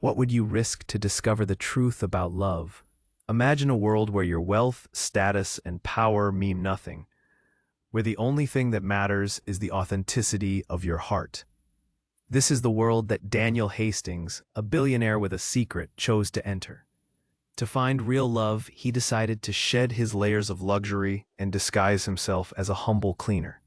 What would you risk to discover the truth about love? Imagine a world where your wealth, status, and power mean nothing, where the only thing that matters is the authenticity of your heart. This is the world that Daniel Hastings, a billionaire with a secret, chose to enter. To find real love, he decided to shed his layers of luxury and disguise himself as a humble cleaner.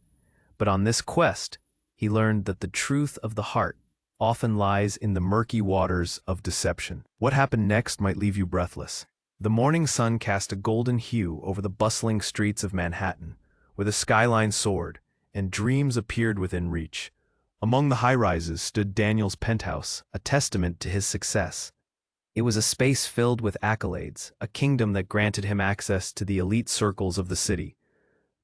But on this quest, he learned that the truth of the heart often lies in the murky waters of deception. What happened next might leave you breathless. The morning sun cast a golden hue over the bustling streets of Manhattan, where the skyline soared, and dreams appeared within reach. Among the high-rises stood Daniel's penthouse, a testament to his success. It was a space filled with accolades, a kingdom that granted him access to the elite circles of the city.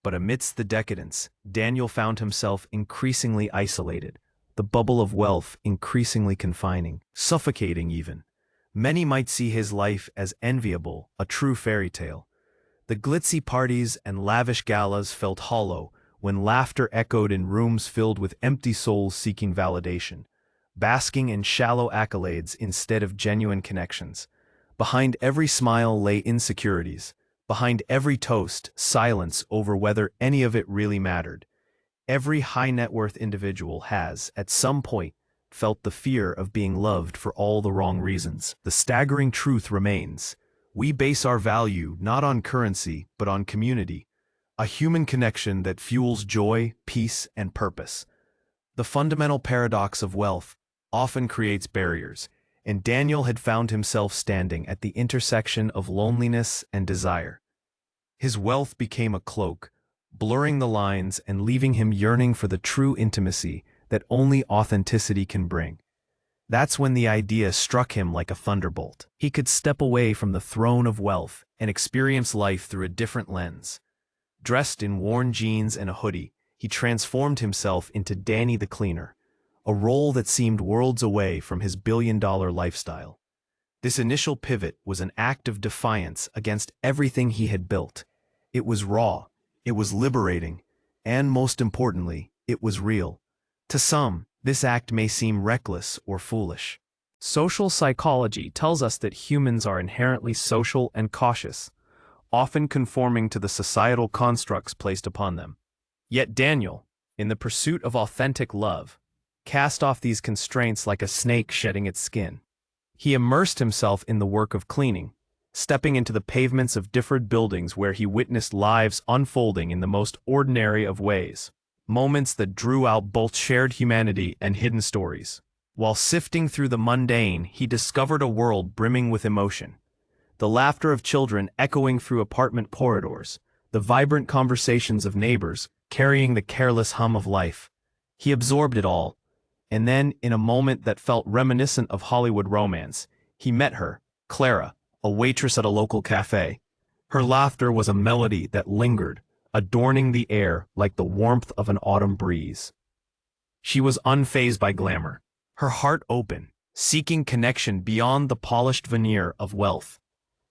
But amidst the decadence, Daniel found himself increasingly isolated, the bubble of wealth increasingly confining, suffocating even. Many might see his life as enviable, a true fairy tale. The glitzy parties and lavish galas felt hollow when laughter echoed in rooms filled with empty souls seeking validation, basking in shallow accolades instead of genuine connections. Behind every smile lay insecurities. Behind every toast, silence over whether any of it really mattered. Every high-net-worth individual has, at some point, felt the fear of being loved for all the wrong reasons. The staggering truth remains. We base our value not on currency, but on community, a human connection that fuels joy, peace, and purpose. The fundamental paradox of wealth often creates barriers, and Daniel had found himself standing at the intersection of loneliness and desire. His wealth became a cloak, blurring the lines and leaving him yearning for the true intimacy that only authenticity can bring. That's when the idea struck him like a thunderbolt. He could step away from the throne of wealth and experience life through a different lens. Dressed in worn jeans and a hoodie, he transformed himself into Danny the Cleaner, a role that seemed worlds away from his billion-dollar lifestyle. This initial pivot was an act of defiance against everything he had built. It was raw, it was liberating, and most importantly, it was real. To some, this act may seem reckless or foolish. Social psychology tells us that humans are inherently social and cautious, often conforming to the societal constructs placed upon them. Yet Daniel, in the pursuit of authentic love, cast off these constraints like a snake shedding its skin. He immersed himself in the work of cleaning, stepping into the pavements of different buildings where he witnessed lives unfolding in the most ordinary of ways, moments that drew out both shared humanity and hidden stories. While sifting through the mundane, he discovered a world brimming with emotion. The laughter of children echoing through apartment corridors, the vibrant conversations of neighbors carrying the careless hum of life. He absorbed it all, and then, in a moment that felt reminiscent of Hollywood romance, he met her, Clara, a waitress at a local cafe. Her laughter was a melody that lingered, adorning the air like the warmth of an autumn breeze. She was unfazed by glamour, her heart open, seeking connection beyond the polished veneer of wealth.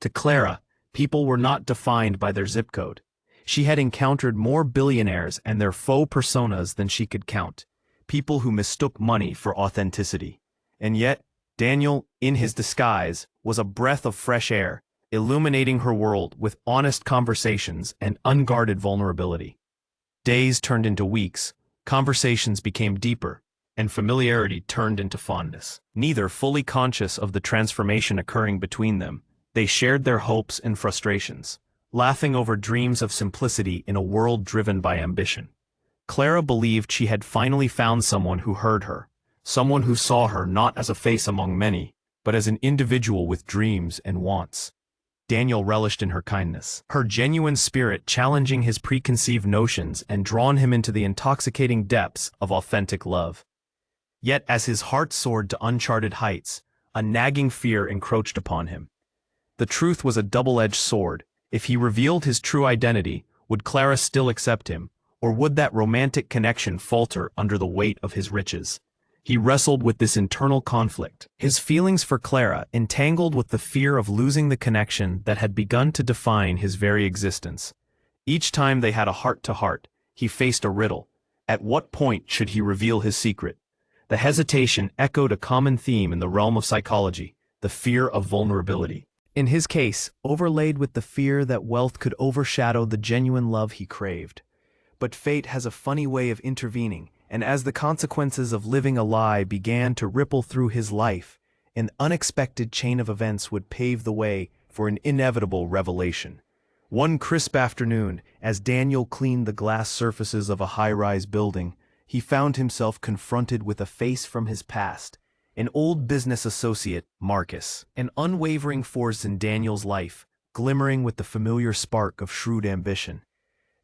To Clara, people were not defined by their zip code. She had encountered more billionaires and their faux personas than she could count, people who mistook money for authenticity. And yet, Daniel, in his disguise, was a breath of fresh air, illuminating her world with honest conversations and unguarded vulnerability. Days turned into weeks, conversations became deeper, and familiarity turned into fondness. Neither fully conscious of the transformation occurring between them, they shared their hopes and frustrations, laughing over dreams of simplicity in a world driven by ambition. Clara believed she had finally found someone who heard her, someone who saw her not as a face among many, but as an individual with dreams and wants. Daniel relished in her kindness, her genuine spirit challenging his preconceived notions and drawn him into the intoxicating depths of authentic love. Yet as his heart soared to uncharted heights, a nagging fear encroached upon him. The truth was a double-edged sword. If he revealed his true identity, would Clara still accept him, or would that romantic connection falter under the weight of his riches? He wrestled with this internal conflict, his feelings for Clara entangled with the fear of losing the connection that had begun to define his very existence. Each time they had a heart-to-heart, he faced a riddle. At what point should he reveal his secret? The hesitation echoed a common theme in the realm of psychology: the fear of vulnerability. In his case, overlaid with the fear that wealth could overshadow the genuine love he craved. But fate has a funny way of intervening, and as the consequences of living a lie began to ripple through his life, an unexpected chain of events would pave the way for an inevitable revelation. One crisp afternoon, as Daniel cleaned the glass surfaces of a high-rise building, he found himself confronted with a face from his past. An old business associate, Marcus, an unwavering force in Daniel's life, glimmering with the familiar spark of shrewd ambition.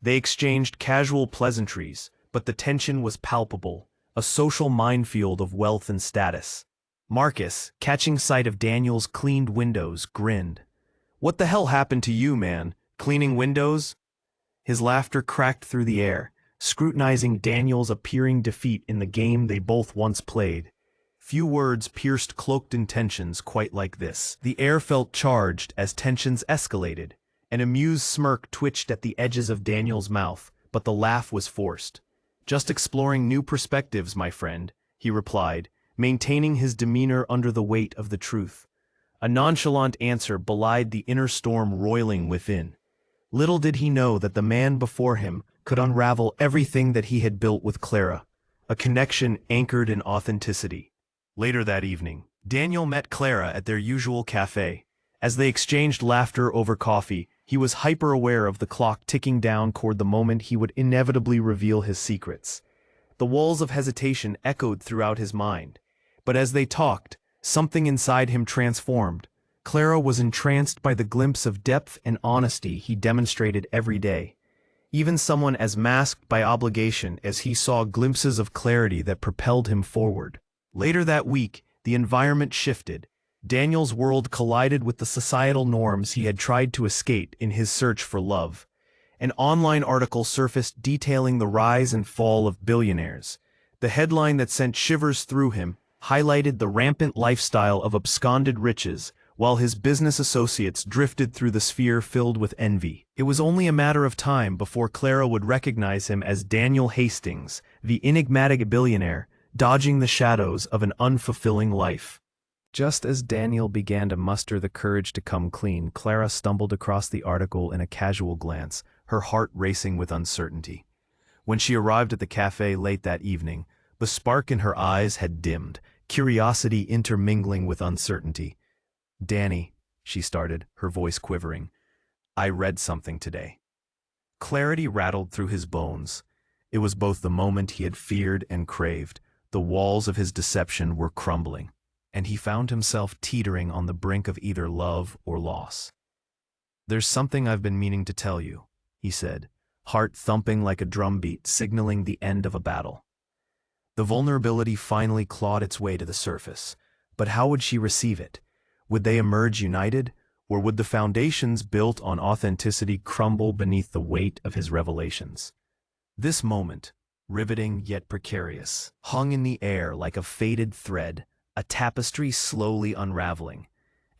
They exchanged casual pleasantries, but the tension was palpable, a social minefield of wealth and status. Marcus, catching sight of Daniel's cleaned windows, grinned. "What the hell happened to you, man? Cleaning windows?" His laughter cracked through the air, scrutinizing Daniel's appearing defeat in the game they both once played. Few words pierced cloaked intentions quite like this. The air felt charged as tensions escalated. An amused smirk twitched at the edges of Daniel's mouth, but the laugh was forced. "Just exploring new perspectives, my friend," he replied, maintaining his demeanor under the weight of the truth. A nonchalant answer belied the inner storm roiling within. Little did he know that the man before him could unravel everything that he had built with Clara, a connection anchored in authenticity. Later that evening, Daniel met Clara at their usual cafe. As they exchanged laughter over coffee, he was hyper-aware of the clock ticking down toward the moment he would inevitably reveal his secrets. The walls of hesitation echoed throughout his mind. But as they talked, something inside him transformed. Clara was entranced by the glimpse of depth and honesty he demonstrated every day. Even someone as masked by obligation as he saw glimpses of clarity that propelled him forward. Later that week, the environment shifted. Daniel's world collided with the societal norms he had tried to escape in his search for love. An online article surfaced detailing the rise and fall of billionaires. The headline that sent shivers through him highlighted the rampant lifestyle of absconded riches, while his business associates drifted through the sphere filled with envy. It was only a matter of time before Clara would recognize him as Daniel Hastings, the enigmatic billionaire, dodging the shadows of an unfulfilling life. Just as Daniel began to muster the courage to come clean, Clara stumbled across the article in a casual glance, her heart racing with uncertainty. When she arrived at the cafe late that evening, the spark in her eyes had dimmed, curiosity intermingling with uncertainty. "Danny," she started, her voice quivering, "I read something today." Clarity rattled through his bones. It was both the moment he had feared and craved. The walls of his deception were crumbling, and he found himself teetering on the brink of either love or loss. "There's something I've been meaning to tell you," he said, heart thumping like a drumbeat signaling the end of a battle. The vulnerability finally clawed its way to the surface, but how would she receive it? Would they emerge united, or would the foundations built on authenticity crumble beneath the weight of his revelations? This moment, riveting yet precarious, hung in the air like a faded thread, a tapestry slowly unraveling.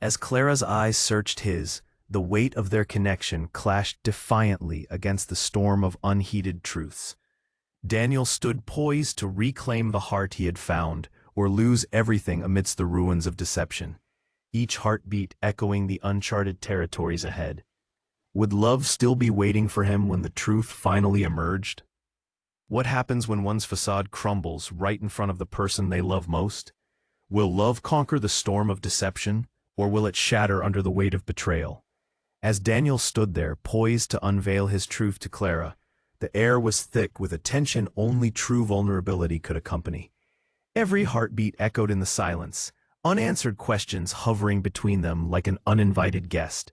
As Clara's eyes searched his, the weight of their connection clashed defiantly against the storm of unheeded truths. Daniel stood poised to reclaim the heart he had found, or lose everything amidst the ruins of deception, each heartbeat echoing the uncharted territories ahead. Would love still be waiting for him when the truth finally emerged? What happens when one's facade crumbles right in front of the person they love most? Will love conquer the storm of deception, or will it shatter under the weight of betrayal? As Daniel stood there, poised to unveil his truth to Clara, the air was thick with a tension only true vulnerability could accompany. Every heartbeat echoed in the silence, unanswered questions hovering between them like an uninvited guest.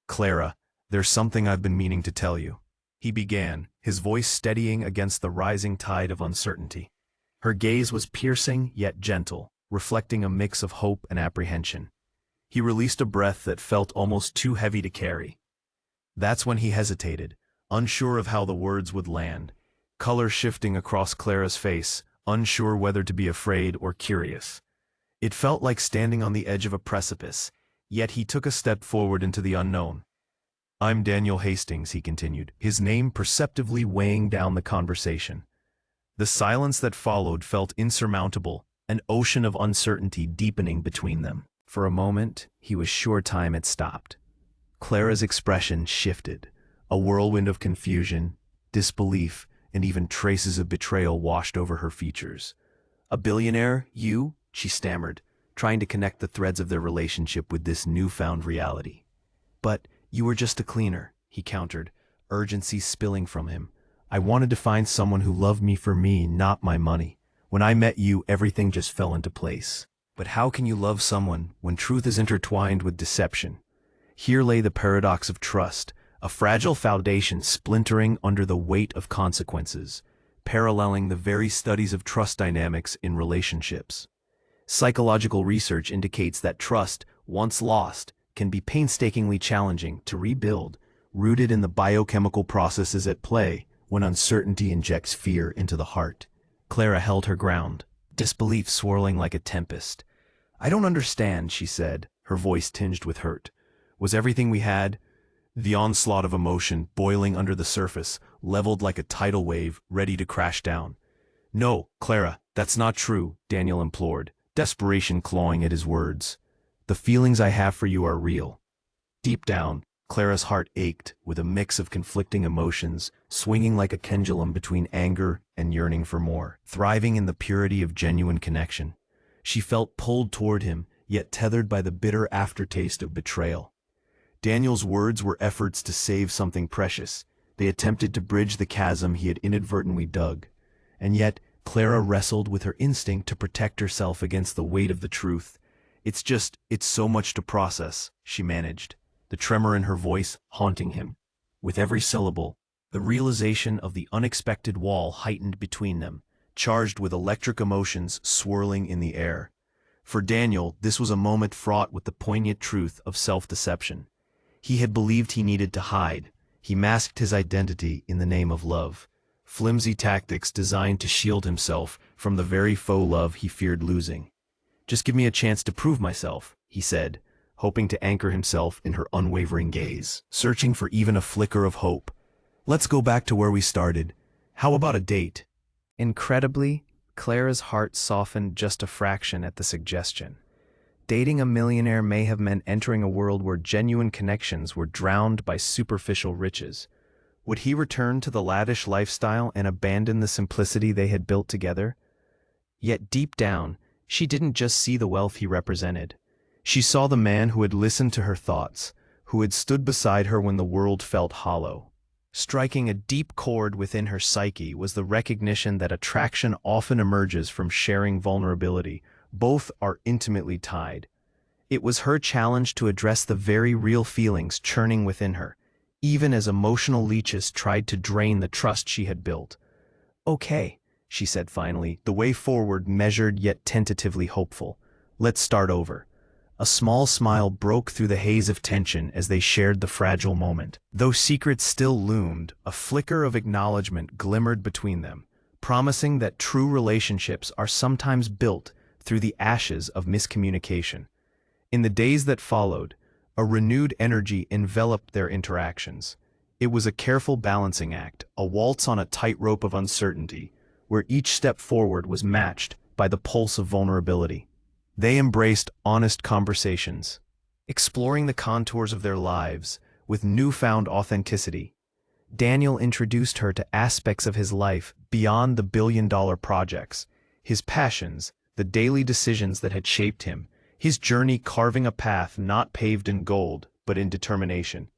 "Clara, there's something I've been meaning to tell you," he began, his voice steadying against the rising tide of uncertainty. Her gaze was piercing yet gentle, reflecting a mix of hope and apprehension. He released a breath that felt almost too heavy to carry. That's when he hesitated, unsure of how the words would land, color shifting across Clara's face, unsure whether to be afraid or curious. It felt like standing on the edge of a precipice, yet he took a step forward into the unknown. "I'm Daniel Hastings," he continued, his name perceptibly weighing down the conversation. The silence that followed felt insurmountable, an ocean of uncertainty deepening between them. For a moment, he was sure time had stopped. Clara's expression shifted. A whirlwind of confusion, disbelief, and even traces of betrayal washed over her features. "A billionaire, you?" she stammered, trying to connect the threads of their relationship with this newfound reality. "But you were just a cleaner," he countered, urgency spilling from him. "I wanted to find someone who loved me for me, not my money. When I met you, everything just fell into place." But how can you love someone when truth is intertwined with deception? Here lay the paradox of trust, a fragile foundation splintering under the weight of consequences, paralleling the very studies of trust dynamics in relationships. Psychological research indicates that trust, once lost, can be painstakingly challenging to rebuild, rooted in the biochemical processes at play when uncertainty injects fear into the heart. Clara held her ground, disbelief swirling like a tempest. "I don't understand," she said, her voice tinged with hurt. "Was everything we had?" The onslaught of emotion boiling under the surface, leveled like a tidal wave, ready to crash down. "No, Clara, that's not true," Daniel implored, desperation clawing at his words. "The feelings I have for you are real." Deep down, Clara's heart ached with a mix of conflicting emotions, swinging like a pendulum between anger and yearning for more. Thriving in the purity of genuine connection, she felt pulled toward him, yet tethered by the bitter aftertaste of betrayal. Daniel's words were efforts to save something precious. They attempted to bridge the chasm he had inadvertently dug. And yet, Clara wrestled with her instinct to protect herself against the weight of the truth. It's so much to process," she managed, the tremor in her voice haunting him. With every syllable, the realization of the unexpected wall heightened between them, charged with electric emotions swirling in the air. For Daniel, this was a moment fraught with the poignant truth of self-deception. He had believed he needed to hide. He masked his identity in the name of love. Flimsy tactics designed to shield himself from the very faux love he feared losing. "Just give me a chance to prove myself," he said, hoping to anchor himself in her unwavering gaze, searching for even a flicker of hope. "Let's go back to where we started. How about a date?" Incredibly, Clara's heart softened just a fraction at the suggestion. Dating a millionaire may have meant entering a world where genuine connections were drowned by superficial riches. Would he return to the lavish lifestyle and abandon the simplicity they had built together? Yet deep down, she didn't just see the wealth he represented. She saw the man who had listened to her thoughts, who had stood beside her when the world felt hollow. Striking a deep chord within her psyche was the recognition that attraction often emerges from sharing vulnerability. Both are intimately tied. It was her challenge to address the very real feelings churning within her, even as emotional leeches tried to drain the trust she had built. "Okay," she said finally, the way forward measured yet tentatively hopeful. "Let's start over." A small smile broke through the haze of tension as they shared the fragile moment. Though secrets still loomed, a flicker of acknowledgement glimmered between them, promising that true relationships are sometimes built through the ashes of miscommunication. In the days that followed, a renewed energy enveloped their interactions. It was a careful balancing act, a waltz on a tightrope of uncertainty, where each step forward was matched by the pulse of vulnerability. They embraced honest conversations, exploring the contours of their lives with newfound authenticity. Daniel introduced her to aspects of his life beyond the billion-dollar projects, his passions, the daily decisions that had shaped him, his journey carving a path not paved in gold, but in determination.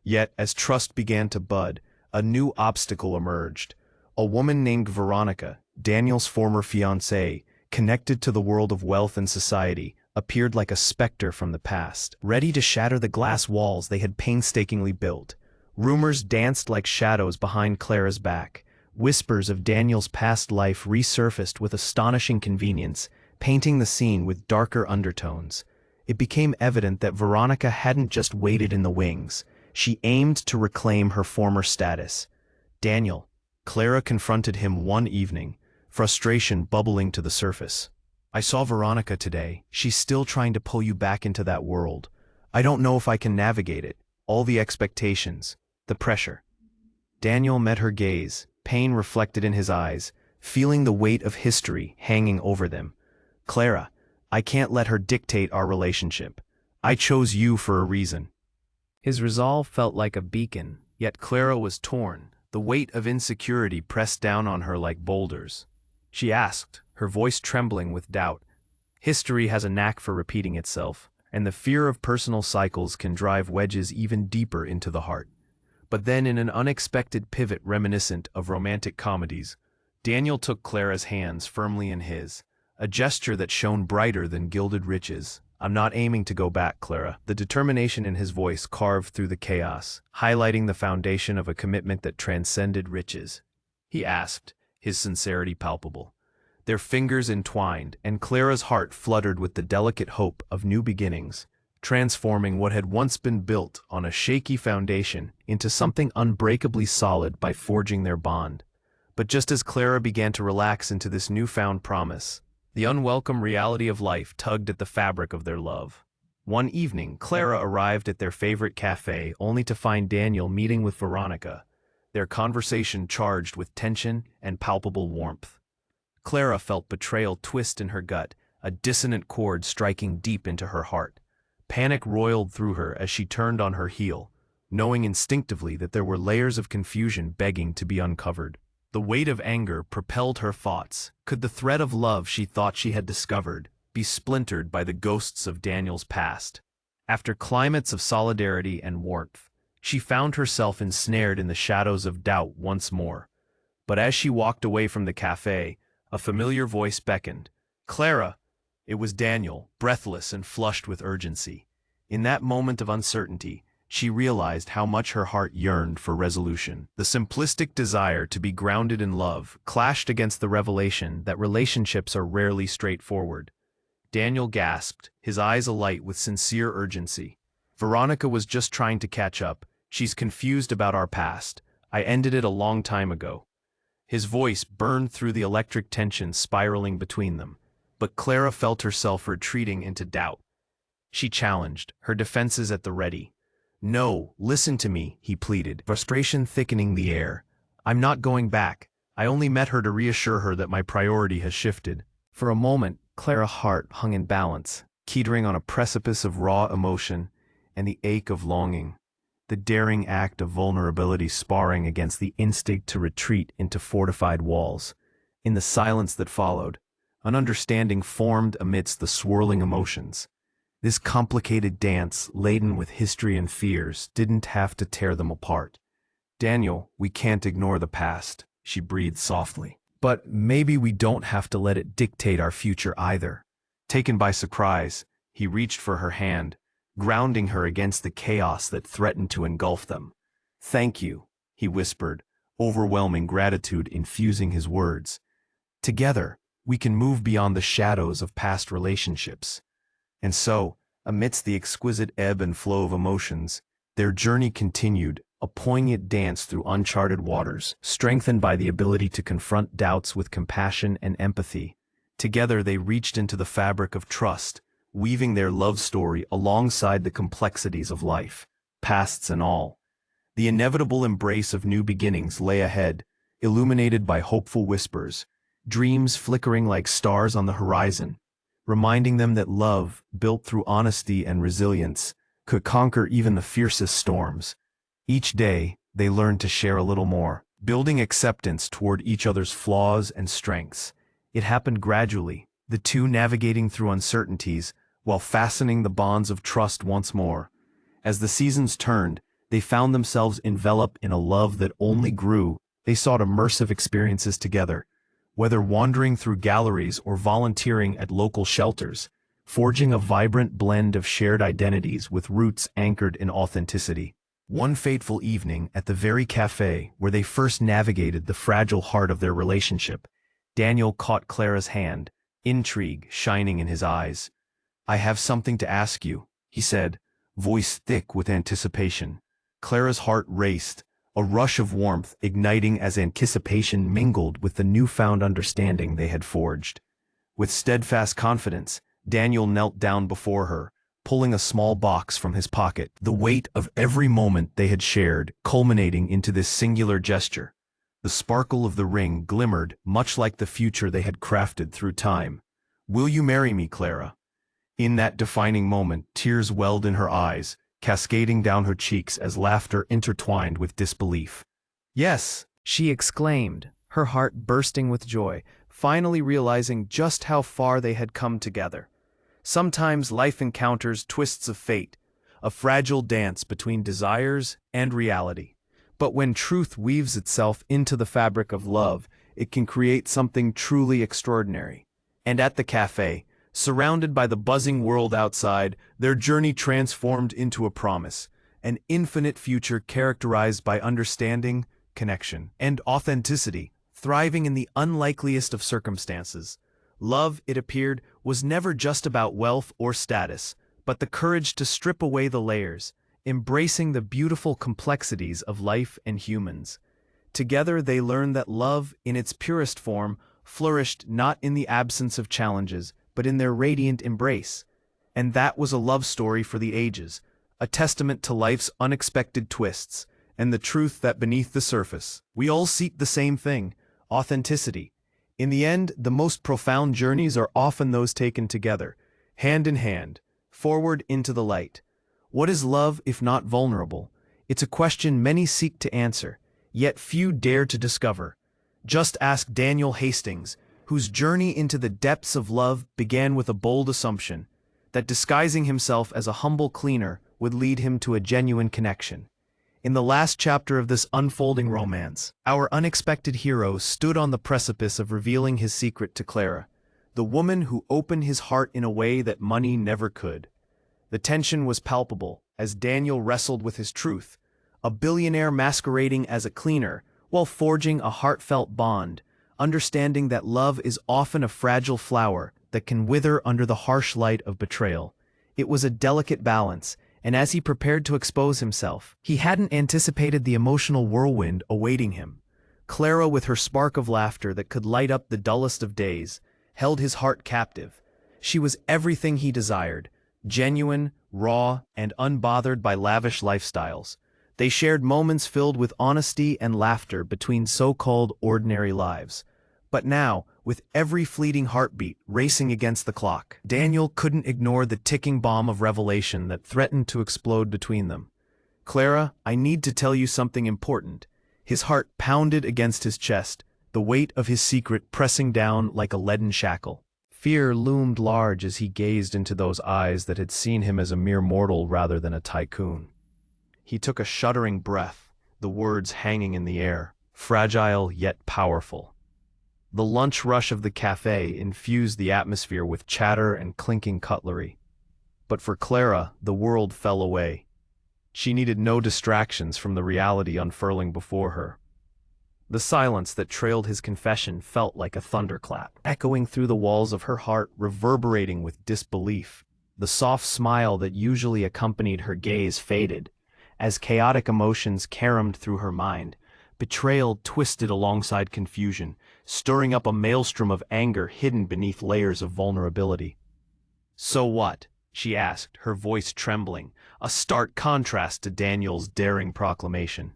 Yet, as trust began to bud, a new obstacle emerged. A woman named Veronica, Daniel's former fiancée, connected to the world of wealth and society, appeared like a specter from the past, ready to shatter the glass walls they had painstakingly built. Rumors danced like shadows behind Clara's back. Whispers of Daniel's past life resurfaced with astonishing convenience, painting the scene with darker undertones. It became evident that Veronica hadn't just waited in the wings. She aimed to reclaim her former status. "Daniel," Clara confronted him one evening, frustration bubbling to the surface. "I saw Veronica today. She's still trying to pull you back into that world. I don't know if I can navigate it. All the expectations, the pressure." Daniel met her gaze, pain reflected in his eyes, feeling the weight of history hanging over them. Clara, I can't let her dictate our relationship. I chose you for a reason. His resolve felt like a beacon, yet Clara was torn. The weight of insecurity pressed down on her like boulders. She asked, her voice trembling with doubt. History has a knack for repeating itself, and the fear of personal cycles can drive wedges even deeper into the heart. But then, in an unexpected pivot reminiscent of romantic comedies, Daniel took Clara's hands firmly in his, a gesture that shone brighter than gilded riches. I'm not aiming to go back, Clara. The determination in his voice carved through the chaos, highlighting the foundation of a commitment that transcended riches. He asked, his sincerity palpable. Their fingers entwined, and Clara's heart fluttered with the delicate hope of new beginnings, transforming what had once been built on a shaky foundation into something unbreakably solid by forging their bond. But just as Clara began to relax into this newfound promise, the unwelcome reality of life tugged at the fabric of their love. One evening, Clara arrived at their favorite cafe only to find Daniel meeting with Veronica, their conversation charged with tension and palpable warmth. Clara felt betrayal twist in her gut, a dissonant chord striking deep into her heart. Panic roiled through her as she turned on her heel, knowing instinctively that there were layers of confusion begging to be uncovered. The weight of anger propelled her thoughts. Could the thread of love she thought she had discovered be splintered by the ghosts of Daniel's past? After climates of solidarity and warmth, she found herself ensnared in the shadows of doubt once more. But as she walked away from the cafe, a familiar voice beckoned. Clara! It was Daniel, breathless and flushed with urgency. In that moment of uncertainty, she realized how much her heart yearned for resolution. The simplistic desire to be grounded in love clashed against the revelation that relationships are rarely straightforward. Daniel gasped, his eyes alight with sincere urgency. Veronica was just trying to catch up. She's confused about our past. I ended it a long time ago. His voice burned through the electric tension spiraling between them, but Clara felt herself retreating into doubt. She challenged, her defenses at the ready. No, listen to me, he pleaded, frustration thickening the air. I'm not going back. I only met her to reassure her that my priority has shifted. For a moment, Clara's heart hung in balance, teetering on a precipice of raw emotion and the ache of longing. The daring act of vulnerability sparring against the instinct to retreat into fortified walls. In the silence that followed, an understanding formed amidst the swirling emotions. This complicated dance, laden with history and fears, didn't have to tear them apart. Daniel, we can't ignore the past, she breathed softly. But maybe we don't have to let it dictate our future either. Taken by surprise, he reached for her hand, grounding her against the chaos that threatened to engulf them. Thank you, he whispered, overwhelming gratitude infusing his words. Together, we can move beyond the shadows of past relationships. And so, amidst the exquisite ebb and flow of emotions, their journey continued, a poignant dance through uncharted waters, strengthened by the ability to confront doubts with compassion and empathy. Together they reached into the fabric of trust, weaving their love story alongside the complexities of life, pasts and all. The inevitable embrace of new beginnings lay ahead, illuminated by hopeful whispers, dreams flickering like stars on the horizon, reminding them that love, built through honesty and resilience, could conquer even the fiercest storms. Each day, they learned to share a little more, building acceptance toward each other's flaws and strengths. It happened gradually, the two navigating through uncertainties, while fastening the bonds of trust once more. As the seasons turned, they found themselves enveloped in a love that only grew. They sought immersive experiences together, whether wandering through galleries or volunteering at local shelters, forging a vibrant blend of shared identities with roots anchored in authenticity. One fateful evening at the very cafe where they first navigated the fragile heart of their relationship, Daniel caught Clara's hand, intrigue shining in his eyes. I have something to ask you, he said, voice thick with anticipation. Clara's heart raced, a rush of warmth igniting as anticipation mingled with the newfound understanding they had forged. With steadfast confidence, Daniel knelt down before her, pulling a small box from his pocket, the weight of every moment they had shared culminating into this singular gesture. The sparkle of the ring glimmered much like the future they had crafted through time. "Will you marry me, Clara?" In that defining moment, tears welled in her eyes, cascading down her cheeks as laughter intertwined with disbelief. "Yes," she exclaimed, her heart bursting with joy, finally realizing just how far they had come together. Sometimes life encounters twists of fate, a fragile dance between desires and reality. But when truth weaves itself into the fabric of love, it can create something truly extraordinary. And at the cafe, surrounded by the buzzing world outside, their journey transformed into a promise, an infinite future characterized by understanding, connection, and authenticity, thriving in the unlikeliest of circumstances. Love, it appeared, was never just about wealth or status, but the courage to strip away the layers, embracing the beautiful complexities of life and humans. Together they learned that love, in its purest form, flourished not in the absence of challenges, but in their radiant embrace. And that was a love story for the ages, a testament to life's unexpected twists, and the truth that beneath the surface, we all seek the same thing: authenticity. In the end, the most profound journeys are often those taken together, hand in hand, forward into the light. What is love if not vulnerable? It's a question many seek to answer, yet few dare to discover. Just ask Daniel Hastings, whose journey into the depths of love began with a bold assumption, that disguising himself as a humble cleaner would lead him to a genuine connection. In the last chapter of this unfolding romance, our unexpected hero stood on the precipice of revealing his secret to Clara, the woman who opened his heart in a way that money never could. The tension was palpable as Daniel wrestled with his truth, a billionaire masquerading as a cleaner while forging a heartfelt bond, understanding that love is often a fragile flower that can wither under the harsh light of betrayal. It was a delicate balance, and as he prepared to expose himself, he hadn't anticipated the emotional whirlwind awaiting him. Clara, with her spark of laughter that could light up the dullest of days, held his heart captive. She was everything he desired: genuine, raw, and unbothered by lavish lifestyles. They shared moments filled with honesty and laughter between so-called ordinary lives. But now, with every fleeting heartbeat racing against the clock, Daniel couldn't ignore the ticking bomb of revelation that threatened to explode between them. "Clara, I need to tell you something important." His heart pounded against his chest, the weight of his secret pressing down like a leaden shackle. Fear loomed large as he gazed into those eyes that had seen him as a mere mortal rather than a tycoon. He took a shuddering breath, the words hanging in the air, fragile yet powerful. The lunch rush of the cafe infused the atmosphere with chatter and clinking cutlery. But for Clara, the world fell away. She needed no distractions from the reality unfurling before her. The silence that trailed his confession felt like a thunderclap, echoing through the walls of her heart, reverberating with disbelief. The soft smile that usually accompanied her gaze faded, as chaotic emotions caromed through her mind. Betrayal twisted alongside confusion, stirring up a maelstrom of anger hidden beneath layers of vulnerability. "So what?" she asked, her voice trembling, a stark contrast to Daniel's daring proclamation.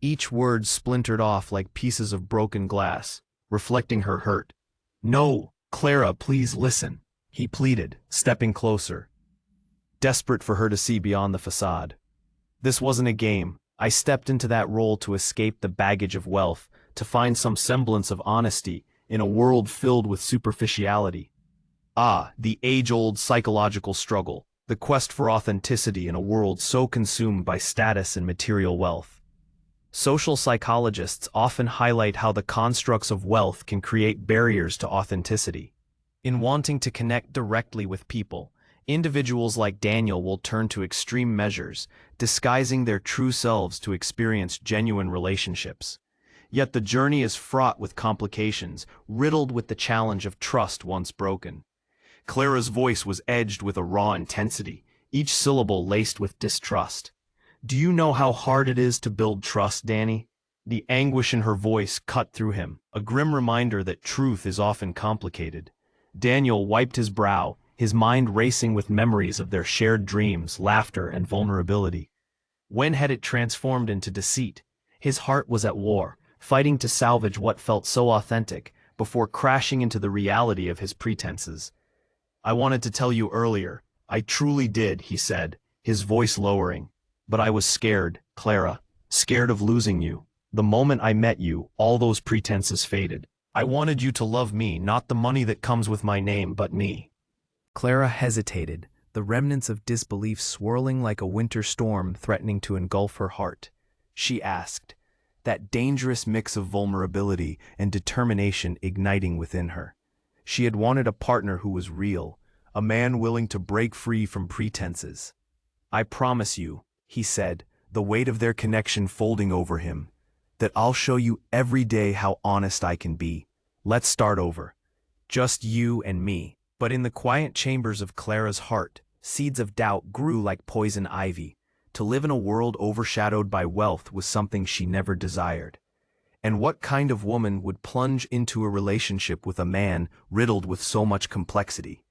Each word splintered off like pieces of broken glass, reflecting her hurt. "No, Clara, please listen," he pleaded, stepping closer, desperate for her to see beyond the facade. "This wasn't a game. I stepped into that role to escape the baggage of wealth, to find some semblance of honesty in a world filled with superficiality. The age-old psychological struggle, the quest for authenticity in a world so consumed by status and material wealth. Social psychologists often highlight how the constructs of wealth can create barriers to authenticity. In wanting to connect directly with people, individuals like Daniel will turn to extreme measures, disguising their true selves to experience genuine relationships. Yet the journey is fraught with complications, riddled with the challenge of trust once broken. Clara's voice was edged with a raw intensity, each syllable laced with distrust. "Do you know how hard it is to build trust, Danny?" The anguish in her voice cut through him, a grim reminder that truth is often complicated. Daniel wiped his brow, his mind racing with memories of their shared dreams, laughter, and vulnerability. When had it transformed into deceit? His heart was at war, fighting to salvage what felt so authentic, before crashing into the reality of his pretenses. "I wanted to tell you earlier. I truly did," he said, his voice lowering. "But I was scared, Clara. Scared of losing you. The moment I met you, all those pretenses faded. I wanted you to love me, not the money that comes with my name, but me." Clara hesitated, the remnants of disbelief swirling like a winter storm threatening to engulf her heart. She asked, that dangerous mix of vulnerability and determination igniting within her. She had wanted a partner who was real, a man willing to break free from pretenses. "I promise you," he said, the weight of their connection folding over him, "that I'll show you every day how honest I can be. Let's start over. Just you and me." But in the quiet chambers of Clara's heart, seeds of doubt grew like poison ivy. To live in a world overshadowed by wealth was something she never desired. And what kind of woman would plunge into a relationship with a man riddled with so much complexity?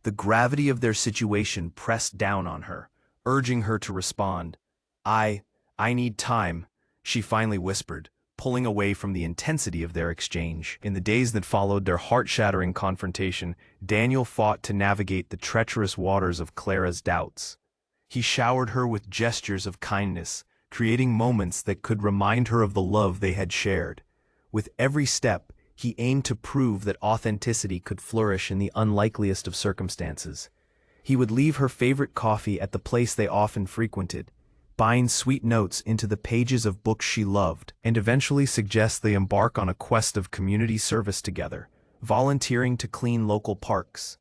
The gravity of their situation pressed down on her, urging her to respond. I need time," she finally whispered, pulling away from the intensity of their exchange. In the days that followed their heart-shattering confrontation, Daniel fought to navigate the treacherous waters of Clara's doubts. He showered her with gestures of kindness, creating moments that could remind her of the love they had shared. With every step, he aimed to prove that authenticity could flourish in the unlikeliest of circumstances. He would leave her favorite coffee at the place they often frequented, bind sweet notes into the pages of books she loved, and eventually suggest they embark on a quest of community service together, volunteering to clean local parks.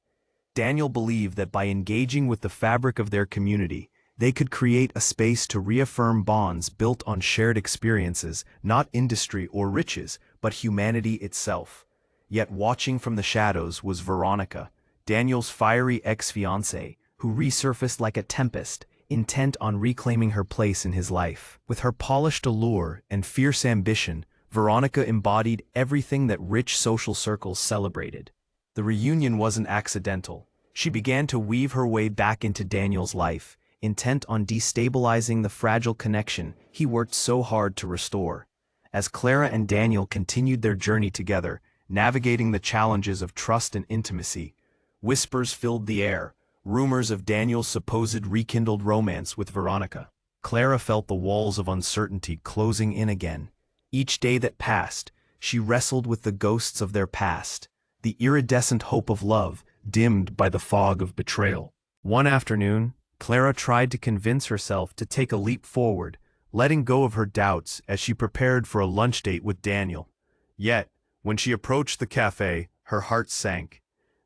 Daniel believed that by engaging with the fabric of their community, they could create a space to reaffirm bonds built on shared experiences, not industry or riches, but humanity itself. Yet watching from the shadows was Veronica, Daniel's fiery ex-fiancée, who resurfaced like a tempest, intent on reclaiming her place in his life. With her polished allure and fierce ambition, Veronica embodied everything that rich social circles celebrated. The reunion wasn't accidental. She began to weave her way back into Daniel's life, intent on destabilizing the fragile connection he worked so hard to restore. As Clara and Daniel continued their journey together, navigating the challenges of trust and intimacy, whispers filled the air, rumors of Daniel's supposed rekindled romance with Veronica. Clara felt the walls of uncertainty closing in again. Each day that passed, she wrestled with the ghosts of their past, the iridescent hope of love dimmed by the fog of betrayal. One afternoon, Clara tried to convince herself to take a leap forward, letting go of her doubts as she prepared for a lunch date with Daniel. Yet, when she approached the cafe, her heart sank.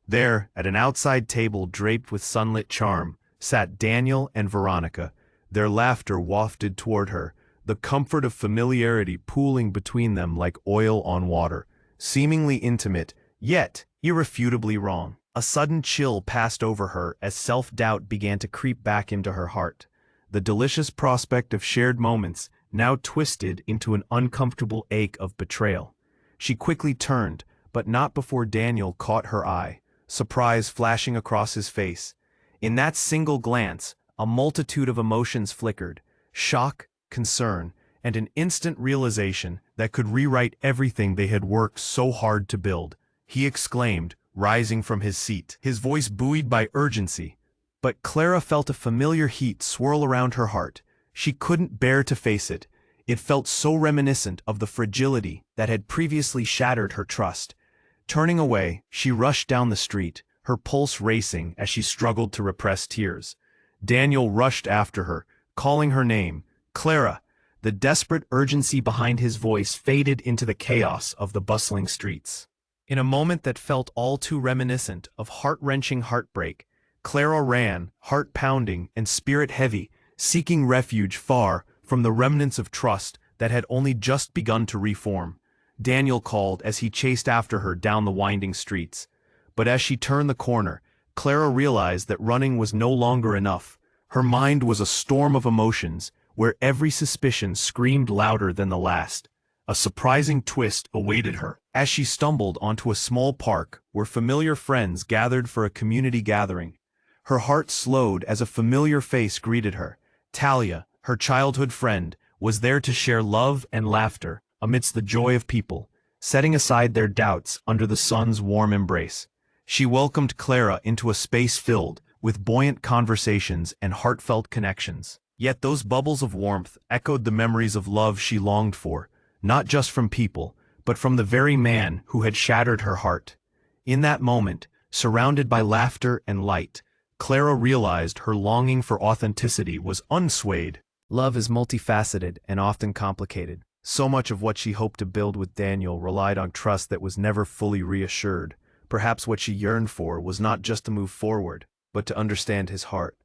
There, at an outside table draped with sunlit charm, sat Daniel and Veronica, their laughter wafted toward her, the comfort of familiarity pooling between them like oil on water, seemingly intimate, yet irrefutably wrong. A sudden chill passed over her as self-doubt began to creep back into her heart. The delicious prospect of shared moments now twisted into an uncomfortable ache of betrayal. She quickly turned, but not before Daniel caught her eye, surprise flashing across his face. In that single glance, a multitude of emotions flickered: shock, concern, and an instant realization that could rewrite everything they had worked so hard to build. He exclaimed, rising from his seat, his voice buoyed by urgency. But Clara felt a familiar heat swirl around her heart. She couldn't bear to face it. It felt so reminiscent of the fragility that had previously shattered her trust. Turning away, she rushed down the street, her pulse racing as she struggled to repress tears. Daniel rushed after her, calling her name, Clara. The desperate urgency behind his voice faded into the chaos of the bustling streets. In a moment that felt all too reminiscent of heart-wrenching heartbreak, Clara ran, heart pounding and spirit heavy, seeking refuge far from the remnants of trust that had only just begun to reform. Daniel called as he chased after her down the winding streets. But as she turned the corner, Clara realized that running was no longer enough. Her mind was a storm of emotions, where every suspicion screamed louder than the last. A surprising twist awaited her. As she stumbled onto a small park where familiar friends gathered for a community gathering, her heart slowed as a familiar face greeted her. Talia, her childhood friend, was there to share love and laughter. amidst the joy of people, setting aside their doubts under the sun's warm embrace. She welcomed Clara into a space filled with buoyant conversations and heartfelt connections. Yet those bubbles of warmth echoed the memories of love she longed for, not just from people, but from the very man who had shattered her heart. In that moment, surrounded by laughter and light, Clara realized her longing for authenticity was unswayed. Love is multifaceted and often complicated. So much of what she hoped to build with Daniel relied on trust that was never fully reassured. Perhaps what she yearned for was not just to move forward, but to understand his heart.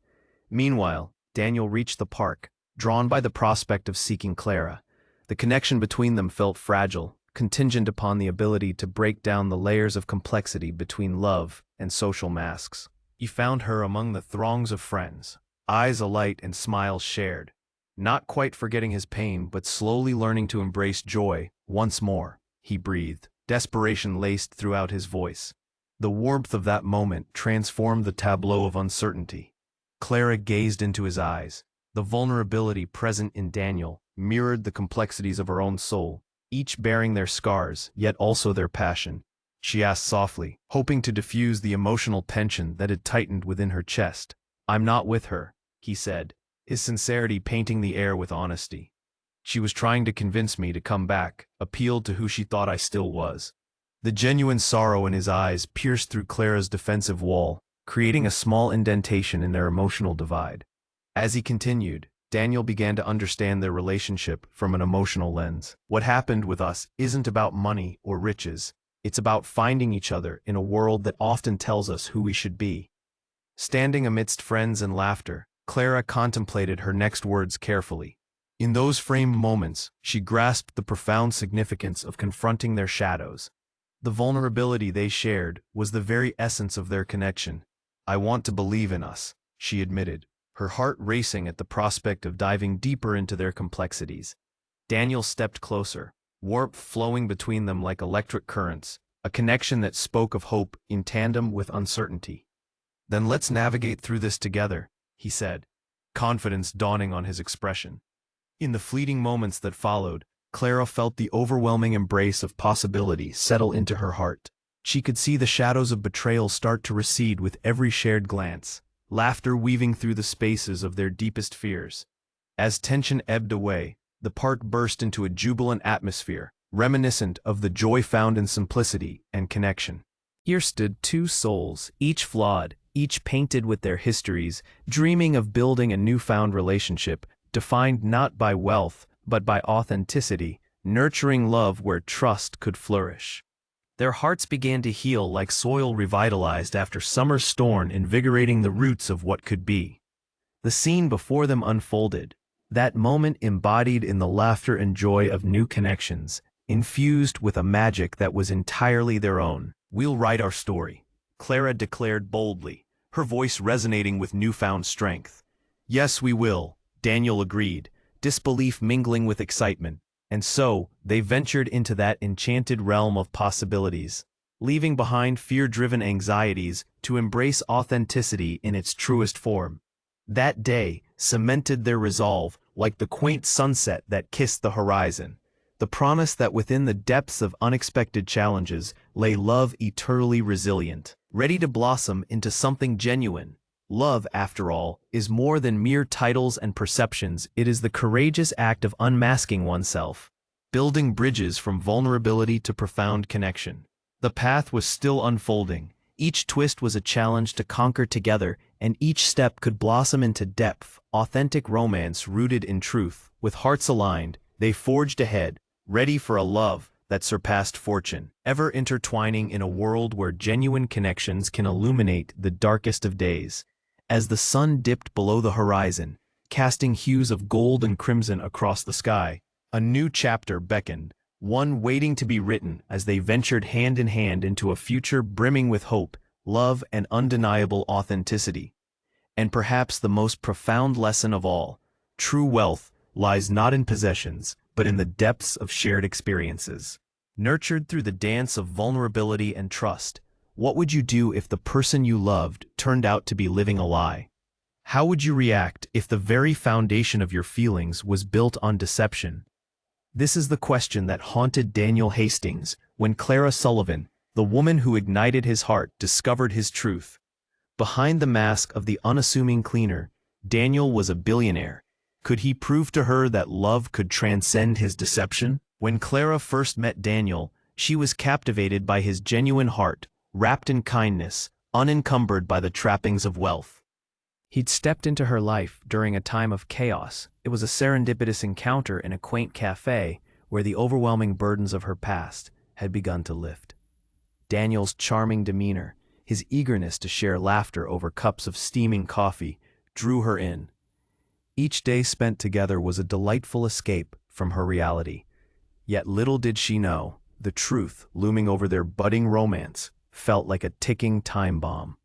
Meanwhile, Daniel reached the park, drawn by the prospect of seeking Clara. The connection between them felt fragile, contingent upon the ability to break down the layers of complexity between love and social masks. He found her among the throngs of friends, eyes alight and smiles shared, not quite forgetting his pain but slowly learning to embrace joy once more. He breathed, desperation laced throughout his voice. The warmth of that moment transformed the tableau of uncertainty. Clara gazed into his eyes. The vulnerability present in Daniel mirrored the complexities of her own soul, each bearing their scars, yet also their passion. She asked softly, hoping to diffuse the emotional tension that had tightened within her chest. "I'm not with her," he said, his sincerity painting the air with honesty. "She was trying to convince me to come back, appealed to who she thought I still was." The genuine sorrow in his eyes pierced through Clara's defensive wall, creating a small indentation in their emotional divide. As he continued, Daniel began to understand their relationship from an emotional lens. What happened with us isn't about money or riches. It's about finding each other in a world that often tells us who we should be. Standing amidst friends and laughter, Clara contemplated her next words carefully. In those framed moments, she grasped the profound significance of confronting their shadows. The vulnerability they shared was the very essence of their connection. "I want to believe in us," she admitted, her heart racing at the prospect of diving deeper into their complexities. Daniel stepped closer, warmth flowing between them like electric currents, a connection that spoke of hope in tandem with uncertainty. "Then let's navigate through this together," he said, confidence dawning on his expression. In the fleeting moments that followed, Clara felt the overwhelming embrace of possibility settle into her heart. She could see the shadows of betrayal start to recede with every shared glance, laughter weaving through the spaces of their deepest fears. As tension ebbed away, the park burst into a jubilant atmosphere, reminiscent of the joy found in simplicity and connection. Here stood two souls, each flawed, each painted with their histories, dreaming of building a newfound relationship, defined not by wealth, but by authenticity, nurturing love where trust could flourish. Their hearts began to heal like soil revitalized after summer's storm, invigorating the roots of what could be. The scene before them unfolded, that moment embodied in the laughter and joy of new connections, infused with a magic that was entirely their own. "We'll write our story," Clara declared boldly, her voice resonating with newfound strength. "Yes, we will," Daniel agreed, disbelief mingling with excitement. And so, they ventured into that enchanted realm of possibilities, leaving behind fear-driven anxieties to embrace authenticity in its truest form. That day cemented their resolve like the quaint sunset that kissed the horizon, the promise that within the depths of unexpected challenges lay love eternally resilient, ready to blossom into something genuine. Love, after all, is more than mere titles and perceptions. It is the courageous act of unmasking oneself, building bridges from vulnerability to profound connection. The path was still unfolding. Each twist was a challenge to conquer together, and each step could blossom into depth, authentic romance rooted in truth. With hearts aligned, they forged ahead, ready for a love that surpassed fortune, ever intertwining in a world where genuine connections can illuminate the darkest of days. As the sun dipped below the horizon, casting hues of gold and crimson across the sky, a new chapter beckoned, one waiting to be written as they ventured hand in hand into a future brimming with hope, love, and undeniable authenticity. And perhaps the most profound lesson of all, true wealth lies not in possessions, but in the depths of shared experiences. Nurtured through the dance of vulnerability and trust, what would you do if the person you loved turned out to be living a lie? How would you react if the very foundation of your feelings was built on deception? This is the question that haunted Daniel Hastings when Clara Sullivan, the woman who ignited his heart, discovered his truth. Behind the mask of the unassuming cleaner, Daniel was a billionaire. Could he prove to her that love could transcend his deception? When Clara first met Daniel, she was captivated by his genuine heart, wrapped in kindness, unencumbered by the trappings of wealth. He'd stepped into her life during a time of chaos. It was a serendipitous encounter in a quaint cafe where the overwhelming burdens of her past had begun to lift. Daniel's charming demeanor, his eagerness to share laughter over cups of steaming coffee, drew her in. Each day spent together was a delightful escape from her reality. Yet little did she know, the truth looming over their budding romance felt like a ticking time bomb.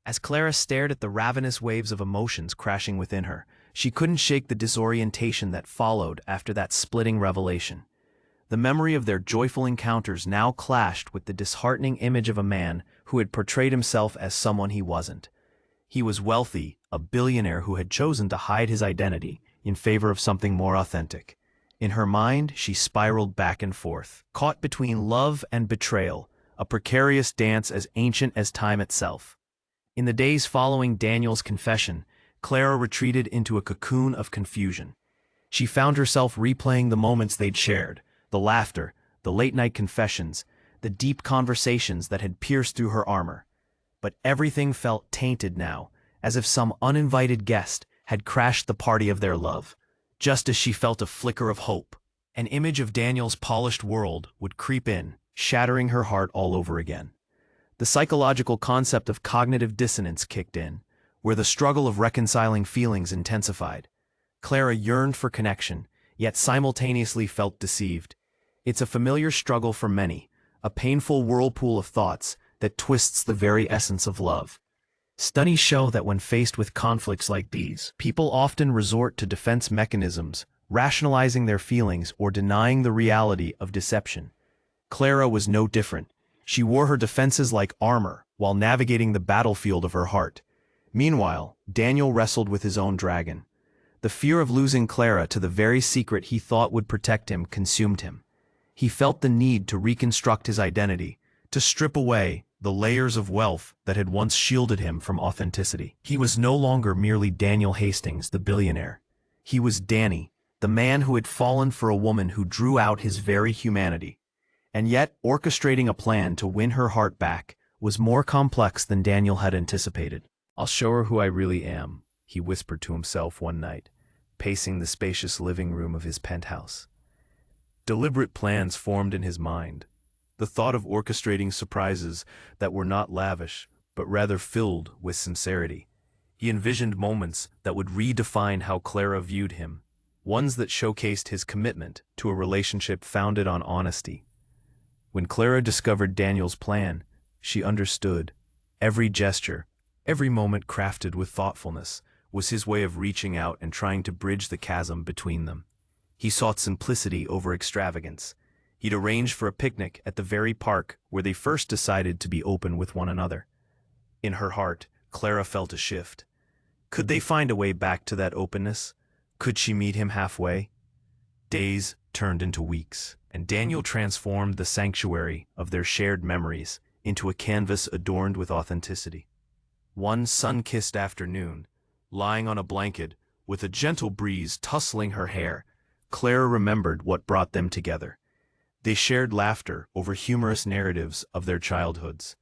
As Clara stared at the ravenous waves of emotions crashing within her, she couldn't shake the disorientation that followed after that splitting revelation. The memory of their joyful encounters now clashed with the disheartening image of a man who had portrayed himself as someone he wasn't. He was wealthy, a billionaire who had chosen to hide his identity in favor of something more authentic. In her mind, she spiraled back and forth, caught between love and betrayal, a precarious dance as ancient as time itself. In the days following Daniel's confession, Clara retreated into a cocoon of confusion. She found herself replaying the moments they'd shared, the laughter, the late-night confessions, the deep conversations that had pierced through her armor. But everything felt tainted now, as if some uninvited guest had crashed the party of their love. Just as she felt a flicker of hope, an image of Daniel's polished world would creep in, shattering her heart all over again. The psychological concept of cognitive dissonance kicked in, where the struggle of reconciling feelings intensified. Clara yearned for connection, yet simultaneously felt deceived. It's a familiar struggle for many, a painful whirlpool of thoughts that twists the very essence of love. Studies show that when faced with conflicts like these, people often resort to defense mechanisms, rationalizing their feelings or denying the reality of deception. Clara was no different. She wore her defenses like armor while navigating the battlefield of her heart. Meanwhile, Daniel wrestled with his own dragon. The fear of losing Clara to the very secret he thought would protect him consumed him. He felt the need to reconstruct his identity, to strip away the layers of wealth that had once shielded him from authenticity. He was no longer merely Daniel Hastings, the billionaire. He was Danny, the man who had fallen for a woman who drew out his very humanity. And yet, orchestrating a plan to win her heart back was more complex than Daniel had anticipated. "I'll show her who I really am," he whispered to himself one night, pacing the spacious living room of his penthouse. Deliberate plans formed in his mind, the thought of orchestrating surprises that were not lavish, but rather filled with sincerity. He envisioned moments that would redefine how Clara viewed him, ones that showcased his commitment to a relationship founded on honesty. When Clara discovered Daniel's plan, she understood. Every gesture, every moment crafted with thoughtfulness, was his way of reaching out and trying to bridge the chasm between them. He sought simplicity over extravagance. He'd arranged for a picnic at the very park where they first decided to be open with one another. In her heart, Clara felt a shift. Could they find a way back to that openness? Could she meet him halfway? Days turned into weeks, and Daniel transformed the sanctuary of their shared memories into a canvas adorned with authenticity. One sun-kissed afternoon, lying on a blanket with a gentle breeze tussling her hair, Clara remembered what brought them together. They shared laughter over humorous narratives of their childhoods,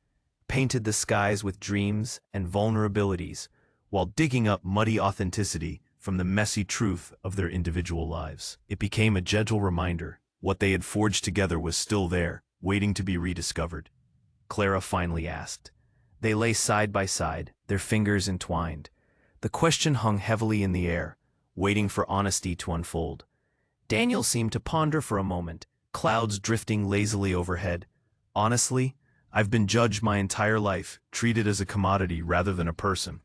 painted the skies with dreams and vulnerabilities, while digging up muddy authenticity from the messy truth of their individual lives. It became a gentle reminder. What they had forged together was still there, waiting to be rediscovered. Clara finally asked. They lay side by side, their fingers entwined. The question hung heavily in the air, waiting for honesty to unfold. Daniel seemed to ponder for a moment, clouds drifting lazily overhead. "Honestly, I've been judged my entire life, treated as a commodity rather than a person,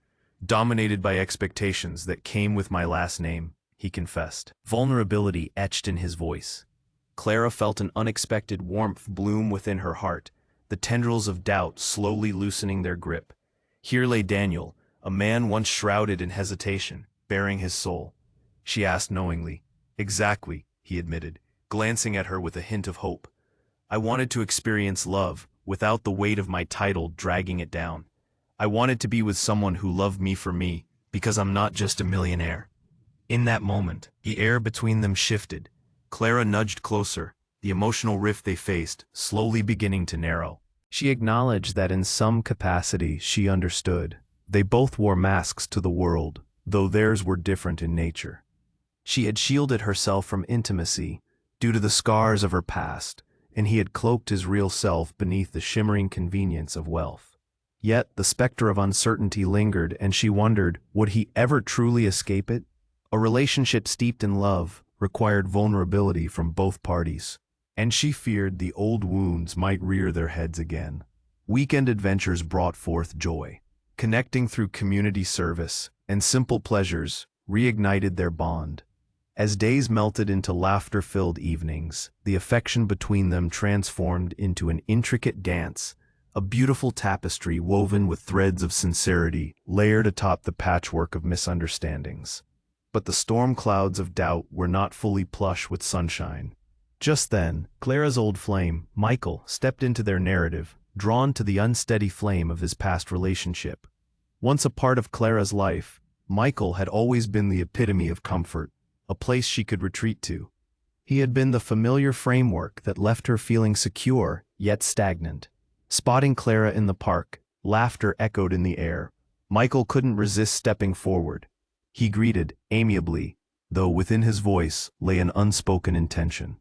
dominated by expectations that came with my last name," he confessed. Vulnerability etched in his voice. Clara felt an unexpected warmth bloom within her heart, the tendrils of doubt slowly loosening their grip. Here lay Daniel, a man once shrouded in hesitation, bearing his soul. She asked knowingly, "Exactly, he admitted, glancing at her with a hint of hope. I wanted to experience love, without the weight of my title dragging it down. I wanted to be with someone who loved me for me, because I'm not just a millionaire. In that moment, the air between them shifted. Clara nudged closer, the emotional rift they faced slowly beginning to narrow. She acknowledged that in some capacity she understood. They both wore masks to the world, though theirs were different in nature. She had shielded herself from intimacy due to the scars of her past, and he had cloaked his real self beneath the shimmering convenience of wealth. Yet the specter of uncertainty lingered, and she wondered, would he ever truly escape it? A relationship steeped in love required vulnerability from both parties, and she feared the old wounds might rear their heads again. Weekend adventures brought forth joy. Connecting through community service and simple pleasures reignited their bond. As days melted into laughter-filled evenings, the affection between them transformed into an intricate dance, a beautiful tapestry woven with threads of sincerity layered atop the patchwork of misunderstandings. But the storm clouds of doubt were not fully plush with sunshine. Just then, Clara's old flame, Michael, stepped into their narrative, drawn to the unsteady flame of his past relationship. Once a part of Clara's life, Michael had always been the epitome of comfort, a place she could retreat to. He had been the familiar framework that left her feeling secure, yet stagnant. Spotting Clara in the park, laughter echoed in the air. Michael couldn't resist stepping forward. He greeted, amiably, though within his voice lay an unspoken intention.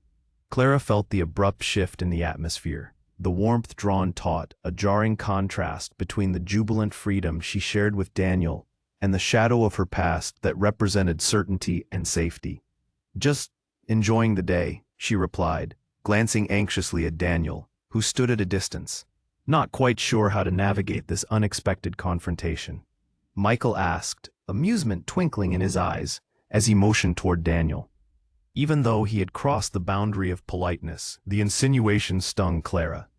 Clara felt the abrupt shift in the atmosphere, the warmth drawn taut, a jarring contrast between the jubilant freedom she shared with Daniel and the shadow of her past that represented certainty and safety. Just enjoying the day, she replied, glancing anxiously at Daniel, who stood at a distance, not quite sure how to navigate this unexpected confrontation. Michael asked, amusement twinkling in his eyes, as he motioned toward Daniel. Even though he had crossed the boundary of politeness, the insinuation stung Clara.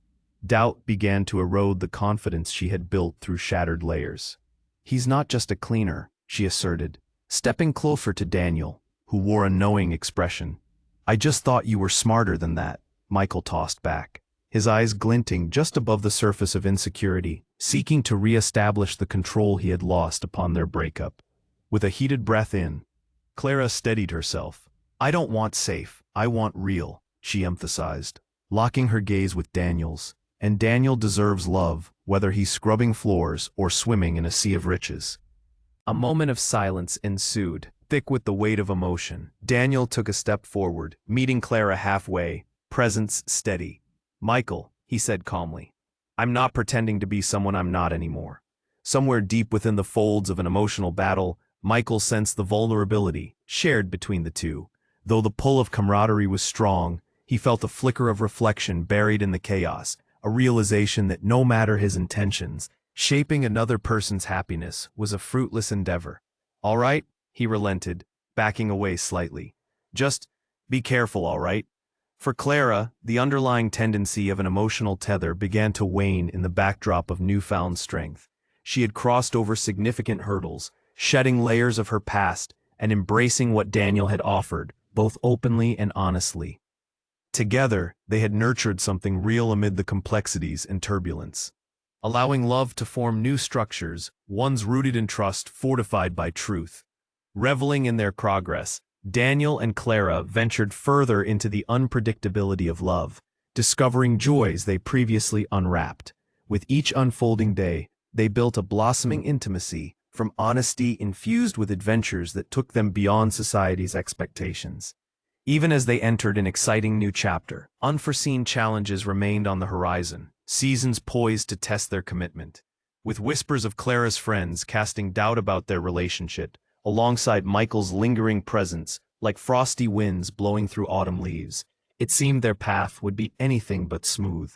Doubt began to erode the confidence she had built through shattered layers. He's not just a cleaner, she asserted, stepping closer to Daniel, who wore a knowing expression. I just thought you were smarter than that, Michael tossed back, his eyes glinting just above the surface of insecurity, seeking to re-establish the control he had lost upon their breakup. With a heated breath in, Clara steadied herself. I don't want safe, I want real, she emphasized, locking her gaze with Daniel's. And Daniel deserves love, whether he's scrubbing floors or swimming in a sea of riches. A moment of silence ensued, thick with the weight of emotion. Daniel took a step forward, meeting Clara halfway, presence steady. Michael, he said calmly, I'm not pretending to be someone I'm not anymore. Somewhere deep within the folds of an emotional battle, Michael sensed the vulnerability shared between the two. Though the pull of camaraderie was strong, he felt a flicker of reflection buried in the chaos, a realization that no matter his intentions, shaping another person's happiness was a fruitless endeavor. All right, he relented, backing away slightly. Just be careful, all right? For Clara, the underlying tendency of an emotional tether began to wane in the backdrop of newfound strength. She had crossed over significant hurdles, shedding layers of her past and embracing what Daniel had offered, both openly and honestly. Together, they had nurtured something real amid the complexities and turbulence, allowing love to form new structures, ones rooted in trust, fortified by truth. Reveling in their progress, Daniel and Clara ventured further into the unpredictability of love, discovering joys they previously unwrapped. With each unfolding day, they built a blossoming intimacy, from honesty infused with adventures that took them beyond society's expectations. Even as they entered an exciting new chapter, unforeseen challenges remained on the horizon, seasons poised to test their commitment. With whispers of Clara's friends casting doubt about their relationship, alongside Michael's lingering presence, like frosty winds blowing through autumn leaves, it seemed their path would be anything but smooth.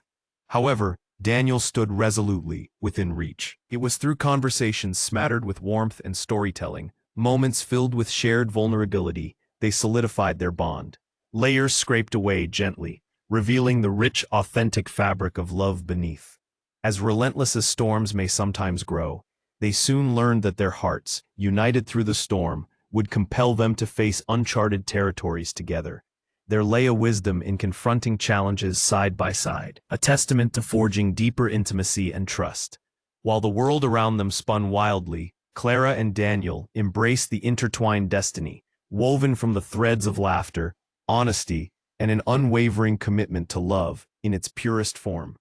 However, Daniel stood resolutely within reach. It was through conversations smattered with warmth and storytelling, moments filled with shared vulnerability, they solidified their bond. Layers scraped away gently, revealing the rich, authentic fabric of love beneath. As relentless as storms may sometimes grow, they soon learned that their hearts, united through the storm, would compel them to face uncharted territories together. there lay a wisdom in confronting challenges side by side, a testament to forging deeper intimacy and trust. While the world around them spun wildly, Clara and Daniel embraced the intertwined destiny, woven from the threads of laughter, honesty, and an unwavering commitment to love in its purest form.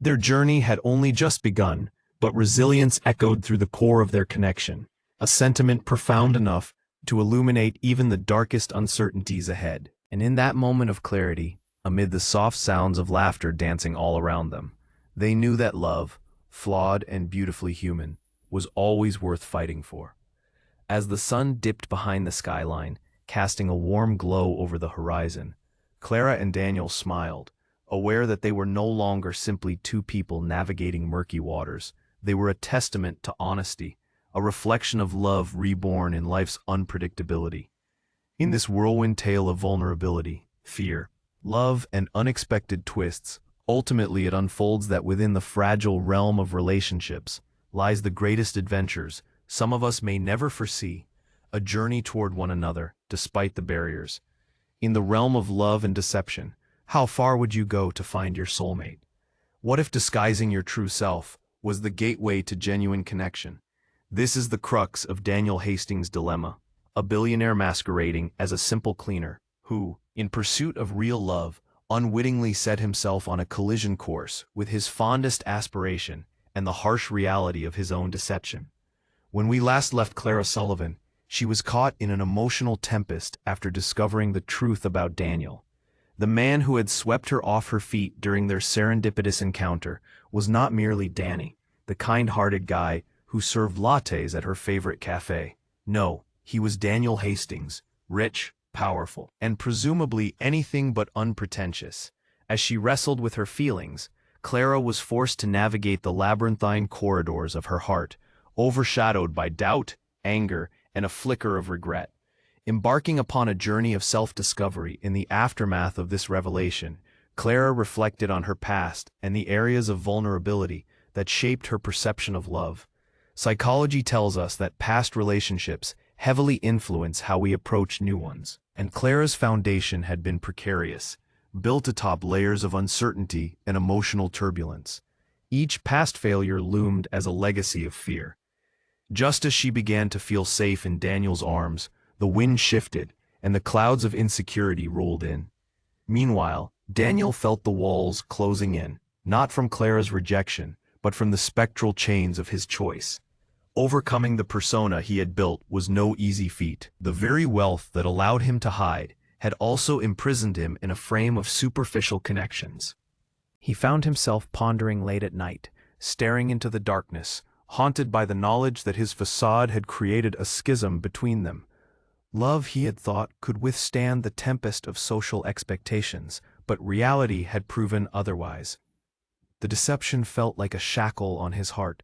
Their journey had only just begun, but resilience echoed through the core of their connection, a sentiment profound enough to illuminate even the darkest uncertainties ahead. And in that moment of clarity, amid the soft sounds of laughter dancing all around them, they knew that love, flawed and beautifully human, was always worth fighting for. As the sun dipped behind the skyline, casting a warm glow over the horizon, Clara and Daniel smiled, aware that they were no longer simply two people navigating murky waters. They were a testament to honesty, a reflection of love reborn in life's unpredictability. In this whirlwind tale of vulnerability, fear, love, and unexpected twists, ultimately it unfolds that within the fragile realm of relationships lies the greatest adventures some of us may never foresee, a journey toward one another despite the barriers. In the realm of love and deception, how far would you go to find your soulmate? What if disguising your true self was the gateway to genuine connection? This is the crux of Daniel Hastings' dilemma, a billionaire masquerading as a simple cleaner who, in pursuit of real love, unwittingly set himself on a collision course with his fondest aspiration and the harsh reality of his own deception. When we last left Clara Sullivan, she was caught in an emotional tempest after discovering the truth about Daniel. The man who had swept her off her feet during their serendipitous encounter was not merely Danny, the kind-hearted guy who served lattes at her favorite cafe. No, he was Daniel Hastings, rich, powerful, and presumably anything but unpretentious. As she wrestled with her feelings, Clara was forced to navigate the labyrinthine corridors of her heart, overshadowed by doubt, anger, and a flicker of regret. Embarking upon a journey of self-discovery in the aftermath of this revelation, Clara reflected on her past and the areas of vulnerability that shaped her perception of love. Psychology tells us that past relationships heavily influence how we approach new ones, and Clara's foundation had been precarious, built atop layers of uncertainty and emotional turbulence. Each past failure loomed as a legacy of fear. Just as she began to feel safe in Daniel's arms, the wind shifted, and the clouds of insecurity rolled in. Meanwhile, Daniel felt the walls closing in, not from Clara's rejection, but from the spectral chains of his choice. Overcoming the persona he had built was no easy feat. The very wealth that allowed him to hide had also imprisoned him in a frame of superficial connections. He found himself pondering late at night, staring into the darkness, haunted by the knowledge that his facade had created a schism between them. Love, he had thought, could withstand the tempest of social expectations, but reality had proven otherwise. The deception felt like a shackle on his heart.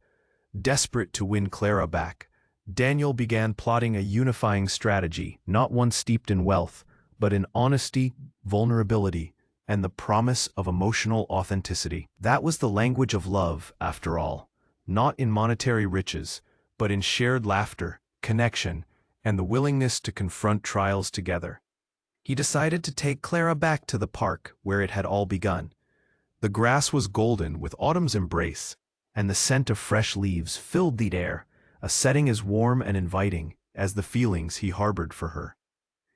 Desperate to win Clara back, Daniel began plotting a unifying strategy, not one steeped in wealth, but in honesty, vulnerability, and the promise of emotional authenticity. That was the language of love, after all, not in monetary riches, but in shared laughter, connection, and the willingness to confront trials together. He decided to take Clara back to the park where it had all begun. The grass was golden with autumn's embrace, and the scent of fresh leaves filled the air, a setting as warm and inviting as the feelings he harbored for her.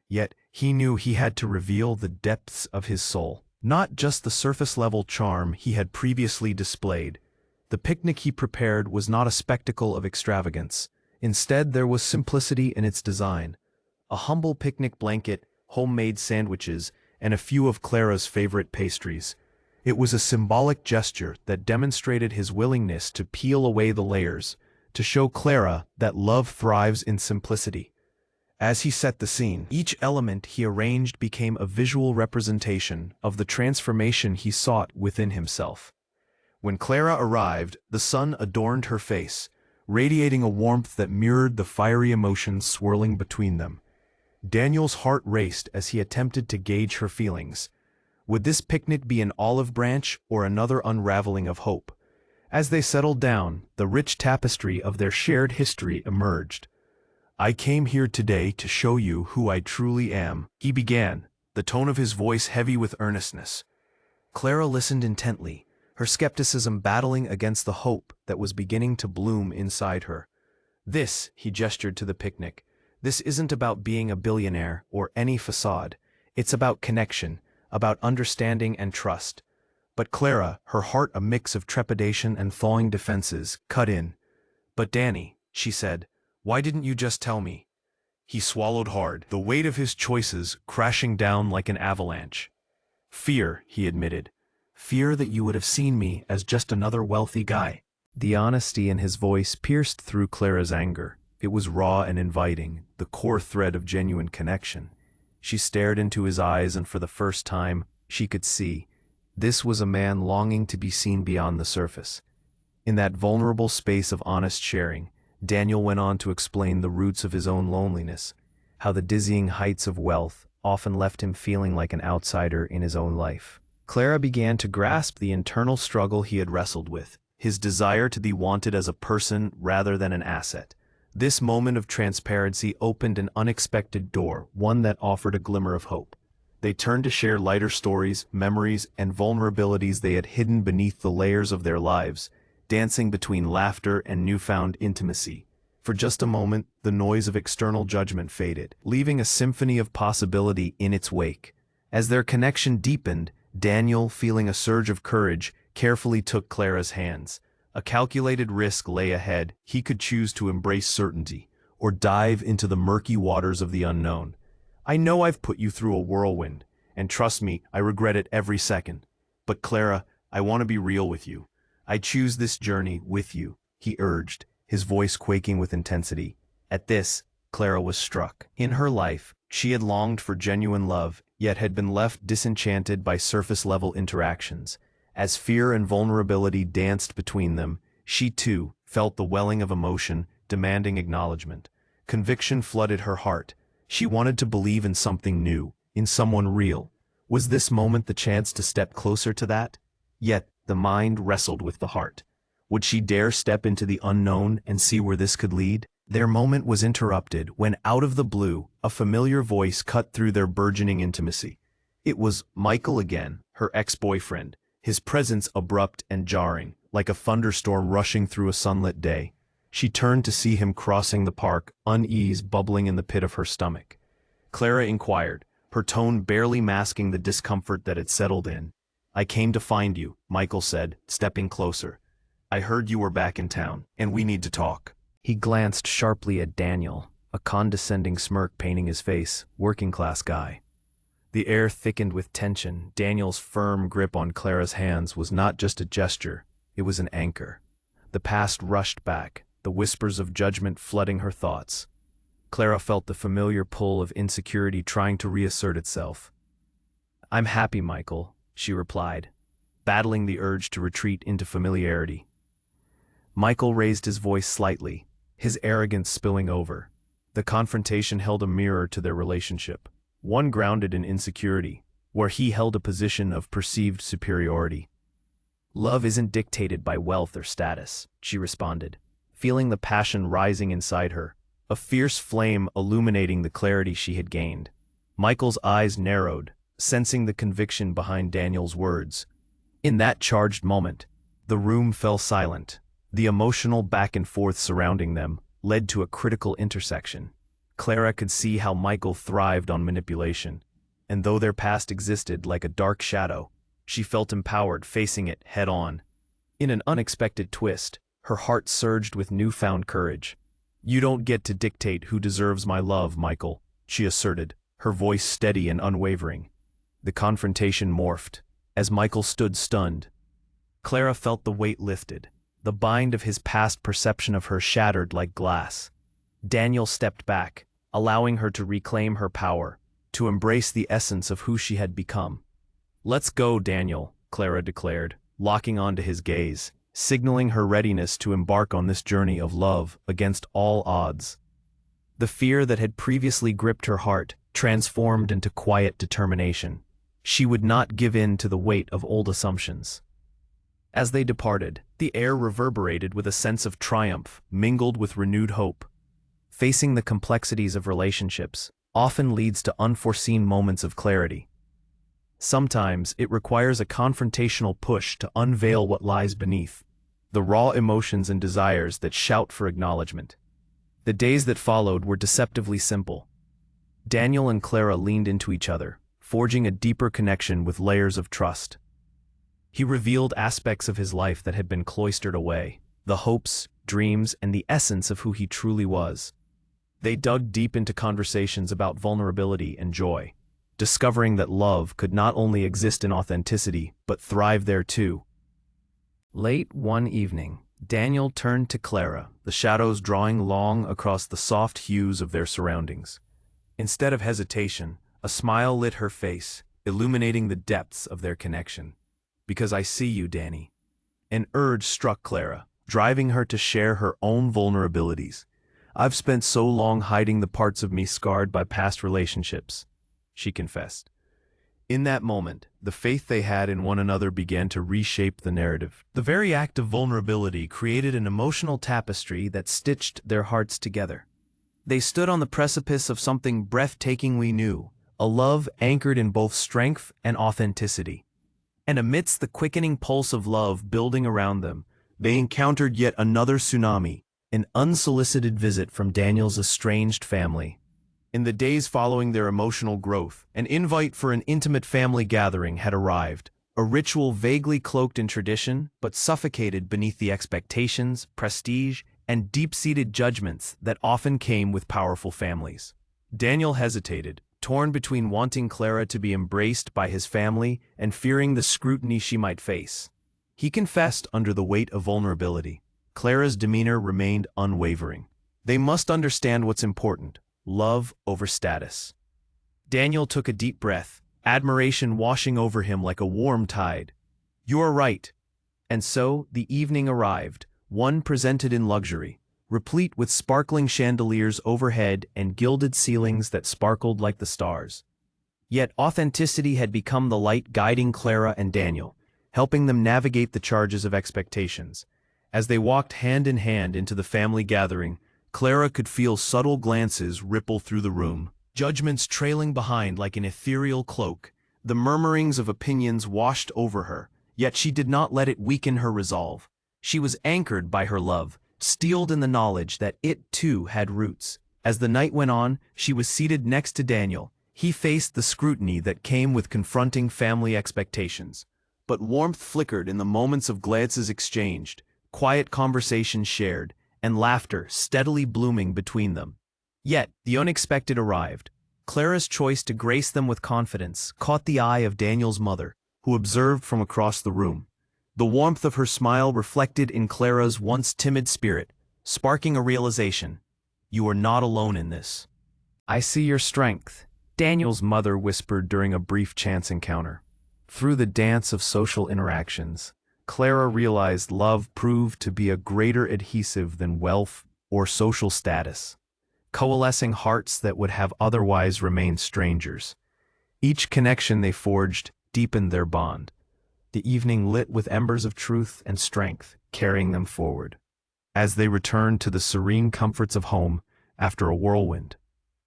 Yet he knew he had to reveal the depths of his soul, not just the surface-level charm he had previously displayed. The picnic he prepared was not a spectacle of extravagance. Instead, there was simplicity in its design. A humble picnic blanket, homemade sandwiches, and a few of Clara's favorite pastries. It was a symbolic gesture that demonstrated his willingness to peel away the layers, to show Clara that love thrives in simplicity. As he set the scene, each element he arranged became a visual representation of the transformation he sought within himself. When Clara arrived, the sun adorned her face, radiating a warmth that mirrored the fiery emotions swirling between them. Daniel's heart raced as he attempted to gauge her feelings. Would this picnic be an olive branch or another unraveling of hope? As they settled down, the rich tapestry of their shared history emerged. "I came here today to show you who I truly am," he began, the tone of his voice heavy with earnestness. Clara listened intently, her skepticism battling against the hope that was beginning to bloom inside her. This, he gestured to the picnic, this isn't about being a billionaire or any facade. It's about connection, about understanding and trust. But Clara, her heart a mix of trepidation and thawing defenses, cut in. But Danny, she said, why didn't you just tell me? He swallowed hard, the weight of his choices crashing down like an avalanche. Fear, he admitted. Fear that you would have seen me as just another wealthy guy. The honesty in his voice pierced through Clara's anger. It was raw and inviting, the core thread of genuine connection. She stared into his eyes, and for the first time, she could see. This was a man longing to be seen beyond the surface. In that vulnerable space of honest sharing, Daniel went on to explain the roots of his own loneliness, how the dizzying heights of wealth often left him feeling like an outsider in his own life. Clara began to grasp the internal struggle he had wrestled with, his desire to be wanted as a person rather than an asset. This moment of transparency opened an unexpected door, one that offered a glimmer of hope. They turned to share lighter stories, memories, and vulnerabilities they had hidden beneath the layers of their lives, dancing between laughter and newfound intimacy. For just a moment, the noise of external judgment faded, leaving a symphony of possibility in its wake. As their connection deepened, Daniel, feeling a surge of courage, carefully took Clara's hands. A calculated risk lay ahead. He could choose to embrace certainty, or dive into the murky waters of the unknown. I know I've put you through a whirlwind, and trust me, I regret it every second. But Clara, I want to be real with you. I choose this journey with you, he urged, his voice quaking with intensity. At this, Clara was struck. In her life, she had longed for genuine love, yet had been left disenchanted by surface-level interactions. As fear and vulnerability danced between them, she too felt the welling of emotion, demanding acknowledgement. Conviction flooded her heart. She wanted to believe in something new, in someone real. Was this moment the chance to step closer to that? Yet, the mind wrestled with the heart. Would she dare step into the unknown and see where this could lead? Their moment was interrupted when, out of the blue, a familiar voice cut through their burgeoning intimacy. It was Michael again, her ex-boyfriend, his presence abrupt and jarring, like a thunderstorm rushing through a sunlit day. She turned to see him crossing the park, unease bubbling in the pit of her stomach. Clara inquired, her tone barely masking the discomfort that had settled in. I came to find you, Michael said, stepping closer. I heard you were back in town, and we need to talk. He glanced sharply at Daniel, a condescending smirk painting his face, working-class guy. The air thickened with tension. Daniel's firm grip on Clara's hands was not just a gesture, it was an anchor. The past rushed back, the whispers of judgment flooding her thoughts. Clara felt the familiar pull of insecurity trying to reassert itself. I'm happy, Michael, she replied, battling the urge to retreat into familiarity. Michael raised his voice slightly, his arrogance spilling over. The confrontation held a mirror to their relationship, one grounded in insecurity, where he held a position of perceived superiority. Love isn't dictated by wealth or status, she responded, feeling the passion rising inside her, a fierce flame illuminating the clarity she had gained. Michael's eyes narrowed, sensing the conviction behind Daniel's words. In that charged moment, the room fell silent. The emotional back and forth surrounding them led to a critical intersection. Clara could see how Michael thrived on manipulation, and though their past existed like a dark shadow, she felt empowered facing it head-on. In an unexpected twist, her heart surged with newfound courage. You don't get to dictate who deserves my love, Michael, she asserted, her voice steady and unwavering. The confrontation morphed. As Michael stood stunned, Clara felt the weight lifted. The bind of his past perception of her shattered like glass. Daniel stepped back, allowing her to reclaim her power, to embrace the essence of who she had become. Let's go, Daniel, Clara declared, locking onto his gaze, signaling her readiness to embark on this journey of love against all odds. The fear that had previously gripped her heart transformed into quiet determination. She would not give in to the weight of old assumptions. As they departed, the air reverberated with a sense of triumph mingled with renewed hope. Facing the complexities of relationships, often leads to unforeseen moments of clarity. Sometimes it requires a confrontational push to unveil what lies beneath, the raw emotions and desires that shout for acknowledgement. The days that followed were deceptively simple. Daniel and Clara leaned into each other, forging a deeper connection with layers of trust. He revealed aspects of his life that had been cloistered away, the hopes, dreams, and the essence of who he truly was. They dug deep into conversations about vulnerability and joy, discovering that love could not only exist in authenticity, but thrive there too. Late one evening, Daniel turned to Clara, the shadows drawing long across the soft hues of their surroundings. Instead of hesitation, a smile lit her face, illuminating the depths of their connection. "Because I see you, Danny." An urge struck Clara, driving her to share her own vulnerabilities. "I've spent so long hiding the parts of me scarred by past relationships," she confessed. In that moment, the faith they had in one another began to reshape the narrative. The very act of vulnerability created an emotional tapestry that stitched their hearts together. They stood on the precipice of something breathtakingly new, a love anchored in both strength and authenticity. And amidst the quickening pulse of love building around them, they encountered yet another tsunami, an unsolicited visit from Daniel's estranged family. In the days following their emotional growth, an invite for an intimate family gathering had arrived, a ritual vaguely cloaked in tradition but suffocated beneath the expectations, prestige, and deep-seated judgments that often came with powerful families. Daniel hesitated, torn between wanting Clara to be embraced by his family and fearing the scrutiny she might face. He confessed under the weight of vulnerability. Clara's demeanor remained unwavering. They must understand what's important, love over status. Daniel took a deep breath, admiration washing over him like a warm tide. "You are right." And so the evening arrived, one presented in luxury, replete with sparkling chandeliers overhead and gilded ceilings that sparkled like the stars. Yet authenticity had become the light guiding Clara and Daniel, helping them navigate the charges of expectations. As they walked hand in hand into the family gathering, Clara could feel subtle glances ripple through the room, judgments trailing behind like an ethereal cloak. The murmurings of opinions washed over her, yet she did not let it weaken her resolve. She was anchored by her love, steeled in the knowledge that it too had roots. As the night went on, she was seated next to Daniel. He faced the scrutiny that came with confronting family expectations. But warmth flickered in the moments of glances exchanged, quiet conversations shared, and laughter steadily blooming between them. Yet, the unexpected arrived. Clara's choice to grace them with confidence caught the eye of Daniel's mother, who observed from across the room. The warmth of her smile reflected in Clara's once timid spirit, sparking a realization. "You are not alone in this." "I see your strength," Daniel's mother whispered during a brief chance encounter. Through the dance of social interactions, Clara realized love proved to be a greater adhesive than wealth or social status, coalescing hearts that would have otherwise remained strangers. Each connection they forged deepened their bond, the evening lit with embers of truth and strength, carrying them forward. As they returned to the serene comforts of home after a whirlwind,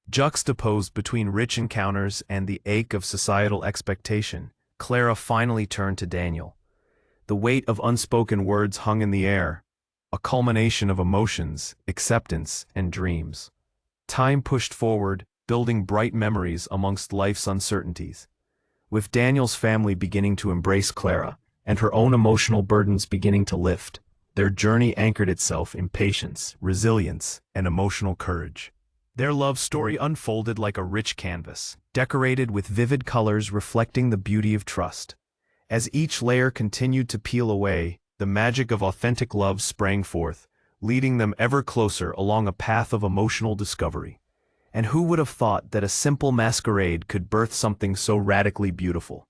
juxtaposed between rich encounters and the ache of societal expectation, Clara finally turned to Daniel. The weight of unspoken words hung in the air, a culmination of emotions, acceptance, and dreams. Time pushed forward, building bright memories amongst life's uncertainties. With Daniel's family beginning to embrace Clara, and her own emotional burdens beginning to lift, their journey anchored itself in patience, resilience, and emotional courage. Their love story unfolded like a rich canvas, decorated with vivid colors reflecting the beauty of trust. As each layer continued to peel away, the magic of authentic love sprang forth, leading them ever closer along a path of emotional discovery. And who would have thought that a simple masquerade could birth something so radically beautiful?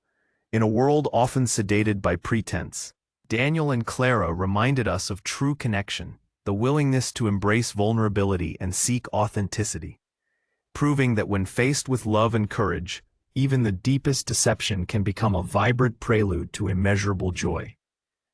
In a world often sedated by pretense, Daniel and Clara reminded us of true connection, the willingness to embrace vulnerability and seek authenticity, proving that when faced with love and courage, even the deepest deception can become a vibrant prelude to immeasurable joy.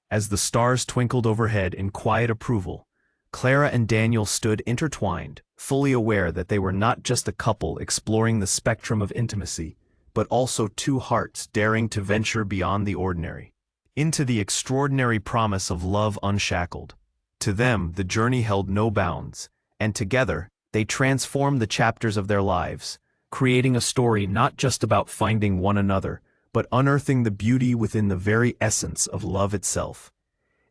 As the stars twinkled overhead in quiet approval, Clara and Daniel stood intertwined, fully aware that they were not just a couple exploring the spectrum of intimacy, but also two hearts daring to venture beyond the ordinary, into the extraordinary promise of love unshackled. To them, the journey held no bounds, and together, they transformed the chapters of their lives, creating a story not just about finding one another, but unearthing the beauty within the very essence of love itself.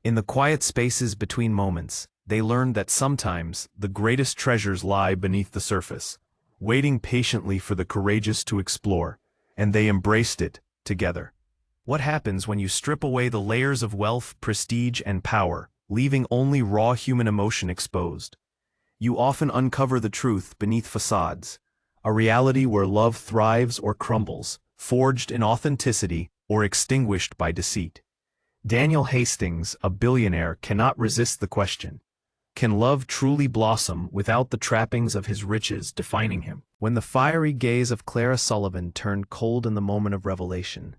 In the quiet spaces between moments, they learned that sometimes the greatest treasures lie beneath the surface, waiting patiently for the courageous to explore, and they embraced it together. What happens when you strip away the layers of wealth, prestige, and power, leaving only raw human emotion exposed? You often uncover the truth beneath facades, a reality where love thrives or crumbles, forged in authenticity or extinguished by deceit. Daniel Hastings, a billionaire, cannot resist the question: can love truly blossom without the trappings of his riches defining him? When the fiery gaze of Clara Sullivan turned cold in the moment of revelation,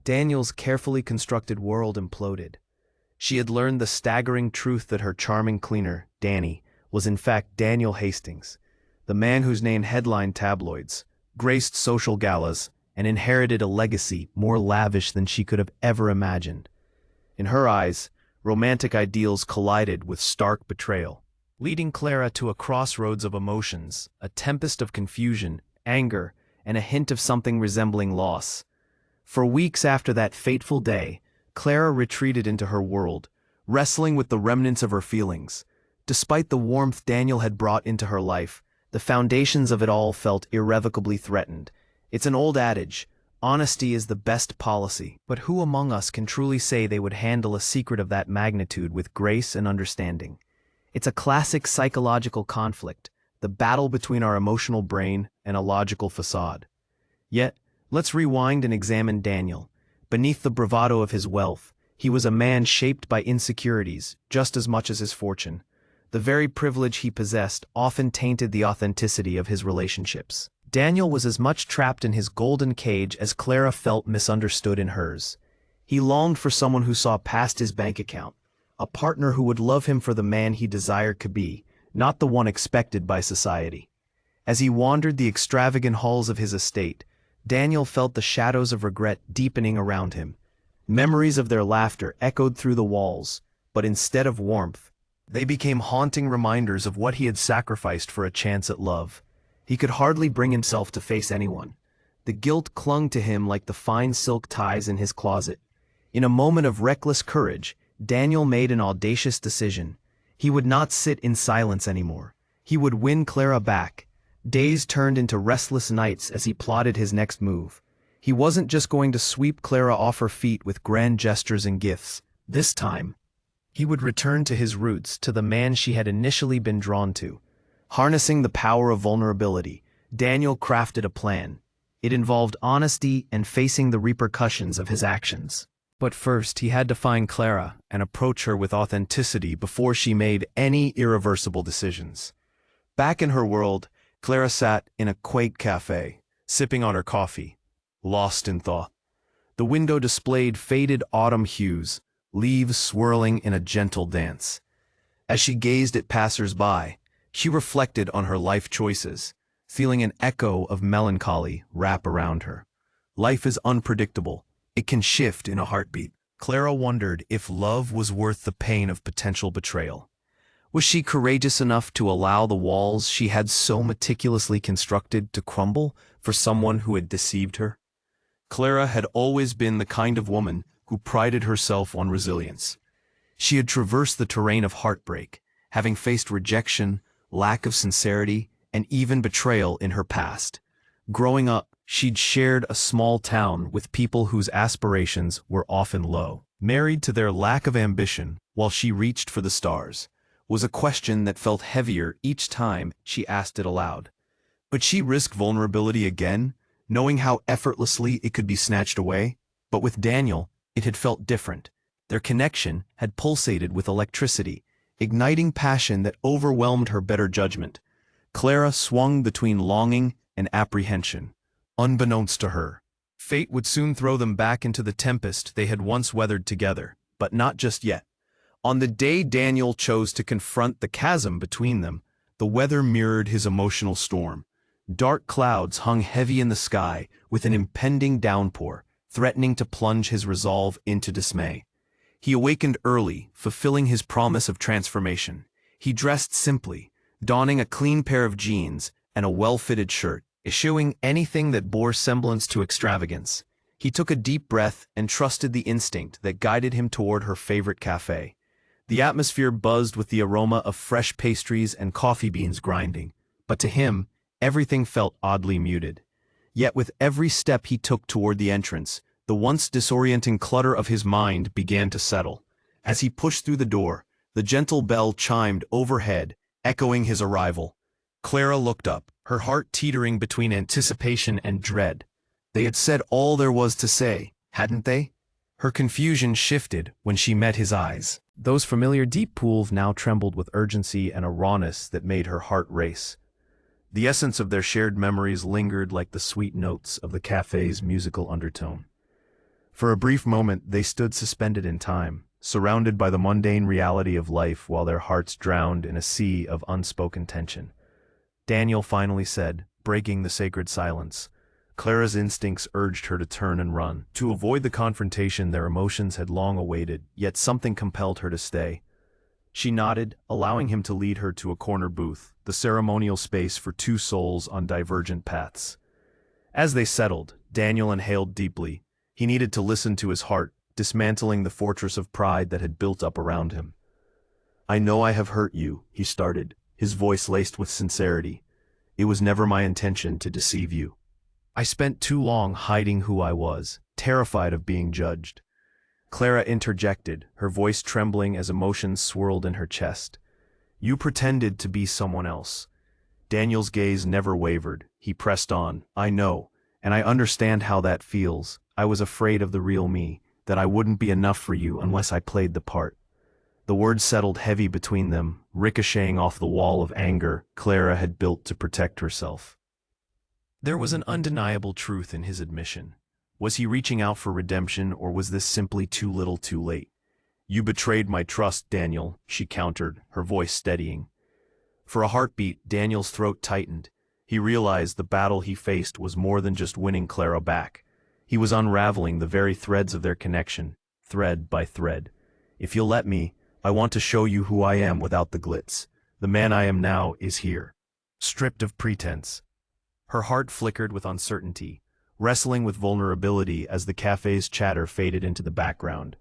Daniel's carefully constructed world imploded. She had learned the staggering truth that her charming cleaner, Danny, was in fact Daniel Hastings, the man whose name headlined tabloids, graced social galas, and inherited a legacy more lavish than she could have ever imagined. In her eyes, romantic ideals collided with stark betrayal, leading Clara to a crossroads of emotions, a tempest of confusion, anger, and a hint of something resembling loss. For weeks after that fateful day, Clara retreated into her world, wrestling with the remnants of her feelings. Despite the warmth Daniel had brought into her life, the foundations of it all felt irrevocably threatened. It's an old adage: honesty is the best policy. But who among us can truly say they would handle a secret of that magnitude with grace and understanding? It's a classic psychological conflict, the battle between our emotional brain and a logical facade. Yet, let's rewind and examine Daniel. Beneath the bravado of his wealth, he was a man shaped by insecurities just as much as his fortune. The very privilege he possessed often tainted the authenticity of his relationships. Daniel was as much trapped in his golden cage as Clara felt misunderstood in hers. He longed for someone who saw past his bank account, a partner who would love him for the man he desired to be, not the one expected by society. As he wandered the extravagant halls of his estate, Daniel felt the shadows of regret deepening around him. Memories of their laughter echoed through the walls, but instead of warmth, they became haunting reminders of what he had sacrificed for a chance at love. He could hardly bring himself to face anyone. The guilt clung to him like the fine silk ties in his closet. In a moment of reckless courage, Daniel made an audacious decision. He would not sit in silence anymore. He would win Clara back. Days turned into restless nights as he plotted his next move. He wasn't just going to sweep Clara off her feet with grand gestures and gifts. This time, he would return to his roots, to the man she had initially been drawn to. Harnessing the power of vulnerability, Daniel crafted a plan. It involved honesty and facing the repercussions of his actions. But first, he had to find Clara and approach her with authenticity before she made any irreversible decisions. Back in her world, Clara sat in a quaint cafe, sipping on her coffee, lost in thought. The window displayed faded autumn hues, leaves swirling in a gentle dance. As she gazed at passers-by, she reflected on her life choices, feeling an echo of melancholy wrap around her. Life is unpredictable. It can shift in a heartbeat. Clara wondered if love was worth the pain of potential betrayal. Was she courageous enough to allow the walls she had so meticulously constructed to crumble for someone who had deceived her? Clara had always been the kind of woman who prided herself on resilience. She had traversed the terrain of heartbreak, having faced rejection, lack of sincerity, and even betrayal in her past. Growing up, she'd shared a small town with people whose aspirations were often low. Married to their lack of ambition while she reached for the stars was a question that felt heavier each time she asked it aloud. Would she risk vulnerability again, knowing how effortlessly it could be snatched away? But with Daniel, it had felt different. Their connection had pulsated with electricity, igniting passion that overwhelmed her better judgment. Clara swung between longing and apprehension. Unbeknownst to her, fate would soon throw them back into the tempest they had once weathered together, but not just yet. On the day Daniel chose to confront the chasm between them, the weather mirrored his emotional storm. Dark clouds hung heavy in the sky, with an impending downpour, threatening to plunge his resolve into dismay. He awakened early, fulfilling his promise of transformation. He dressed simply, donning a clean pair of jeans and a well-fitted shirt, eschewing anything that bore semblance to extravagance. He took a deep breath and trusted the instinct that guided him toward her favorite cafe. The atmosphere buzzed with the aroma of fresh pastries and coffee beans grinding, but to him, everything felt oddly muted. Yet with every step he took toward the entrance, the once disorienting clutter of his mind began to settle. As he pushed through the door, the gentle bell chimed overhead, echoing his arrival. Clara looked up, her heart teetering between anticipation and dread. They had said all there was to say, hadn't they? Her confusion shifted when she met his eyes. Those familiar deep pools now trembled with urgency and a rawness that made her heart race. The essence of their shared memories lingered like the sweet notes of the cafe's musical undertone. For a brief moment they stood suspended in time, surrounded by the mundane reality of life while their hearts drowned in a sea of unspoken tension. Daniel finally said, breaking the sacred silence. Clara's instincts urged her to turn and run. To avoid the confrontation their emotions had long awaited, yet something compelled her to stay. She nodded, allowing him to lead her to a corner booth, the ceremonial space for two souls on divergent paths. As they settled, Daniel inhaled deeply. He needed to listen to his heart, dismantling the fortress of pride that had built up around him. "I know I have hurt you," he started, his voice laced with sincerity. "It was never my intention to deceive you. I spent too long hiding who I was, terrified of being judged." Clara interjected, her voice trembling as emotions swirled in her chest. "You pretended to be someone else." Daniel's gaze never wavered. He pressed on. "I know, and I understand how that feels. I was afraid of the real me, that I wouldn't be enough for you unless I played the part." The words settled heavy between them, ricocheting off the wall of anger Clara had built to protect herself. There was an undeniable truth in his admission. Was he reaching out for redemption, or was this simply too little too late? "You betrayed my trust, Daniel," she countered, her voice steadying. For a heartbeat, Daniel's throat tightened. He realized the battle he faced was more than just winning Clara back. He was unraveling the very threads of their connection, thread by thread. "If you'll let me, I want to show you who I am without the glitz. The man I am now is here, stripped of pretense." Her heart flickered with uncertainty, wrestling with vulnerability as the cafe's chatter faded into the background.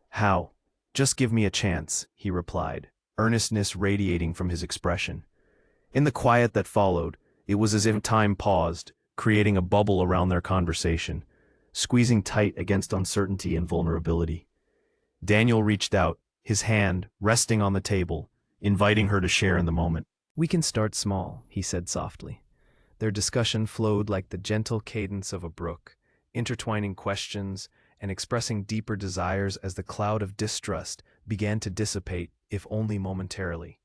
"How? Just give me a chance," he replied, earnestness radiating from his expression. In the quiet that followed, it was as if time paused, creating a bubble around their conversation, squeezing tight against uncertainty and vulnerability. Daniel reached out, his hand resting on the table, inviting her to share in the moment. "We can start small," he said softly. Their discussion flowed like the gentle cadence of a brook, intertwining questions and expressing deeper desires as the cloud of distrust began to dissipate, if only momentarily.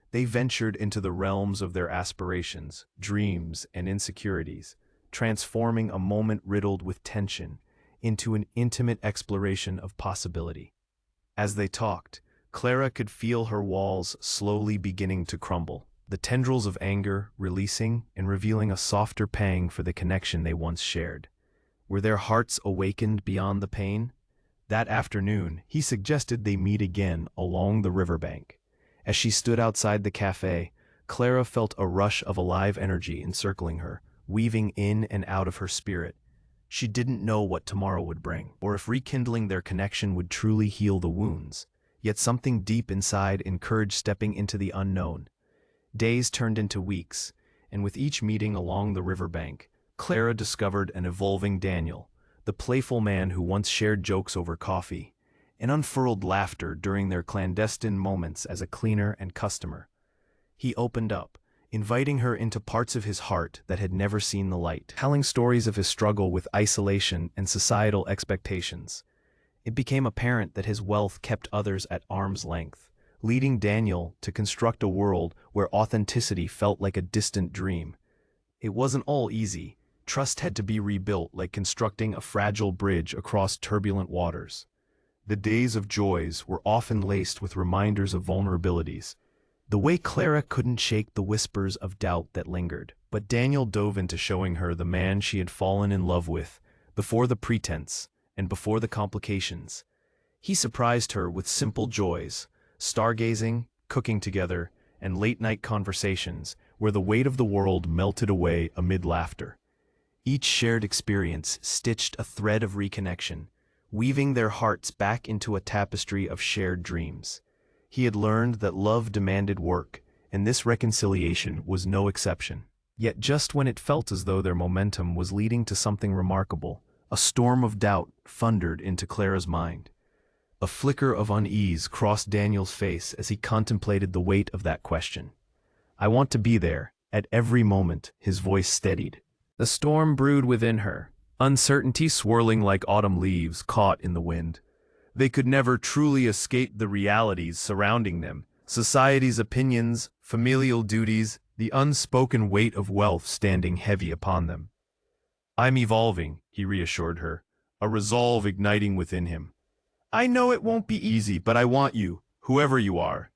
They ventured into the realms of their aspirations, dreams, and insecurities, transforming a moment riddled with tension into an intimate exploration of possibility. As they talked, Clara could feel her walls slowly beginning to crumble, the tendrils of anger releasing and revealing a softer pang for the connection they once shared. Were their hearts awakened beyond the pain? That afternoon, he suggested they meet again along the riverbank. As she stood outside the cafe, Clara felt a rush of alive energy encircling her, weaving in and out of her spirit. She didn't know what tomorrow would bring, or if rekindling their connection would truly heal the wounds. Yet something deep inside encouraged stepping into the unknown. Days turned into weeks, and with each meeting along the riverbank, Clara discovered an evolving Daniel, the playful man who once shared jokes over coffee, and unfurled laughter during their clandestine moments as a cleaner and customer. He opened up, inviting her into parts of his heart that had never seen the light, telling stories of his struggle with isolation and societal expectations. It became apparent that his wealth kept others at arm's length, leading Daniel to construct a world where authenticity felt like a distant dream. It wasn't all easy. Trust had to be rebuilt like constructing a fragile bridge across turbulent waters. The days of joys were often laced with reminders of vulnerabilities. The way Clara couldn't shake the whispers of doubt that lingered. But Daniel dove into showing her the man she had fallen in love with, before the pretense and before the complications. He surprised her with simple joys, stargazing, cooking together, and late-night conversations where the weight of the world melted away amid laughter. Each shared experience stitched a thread of reconnection, weaving their hearts back into a tapestry of shared dreams. He had learned that love demanded work, and this reconciliation was no exception. Yet just when it felt as though their momentum was leading to something remarkable, a storm of doubt thundered into Clara's mind. A flicker of unease crossed Daniel's face as he contemplated the weight of that question. "I want to be there, at every moment," his voice steadied. The storm brewed within her, uncertainty swirling like autumn leaves caught in the wind. They could never truly escape the realities surrounding them, society's opinions, familial duties, the unspoken weight of wealth standing heavy upon them. "I'm evolving," he reassured her, a resolve igniting within him. "I know it won't be easy, but I want you, whoever you are."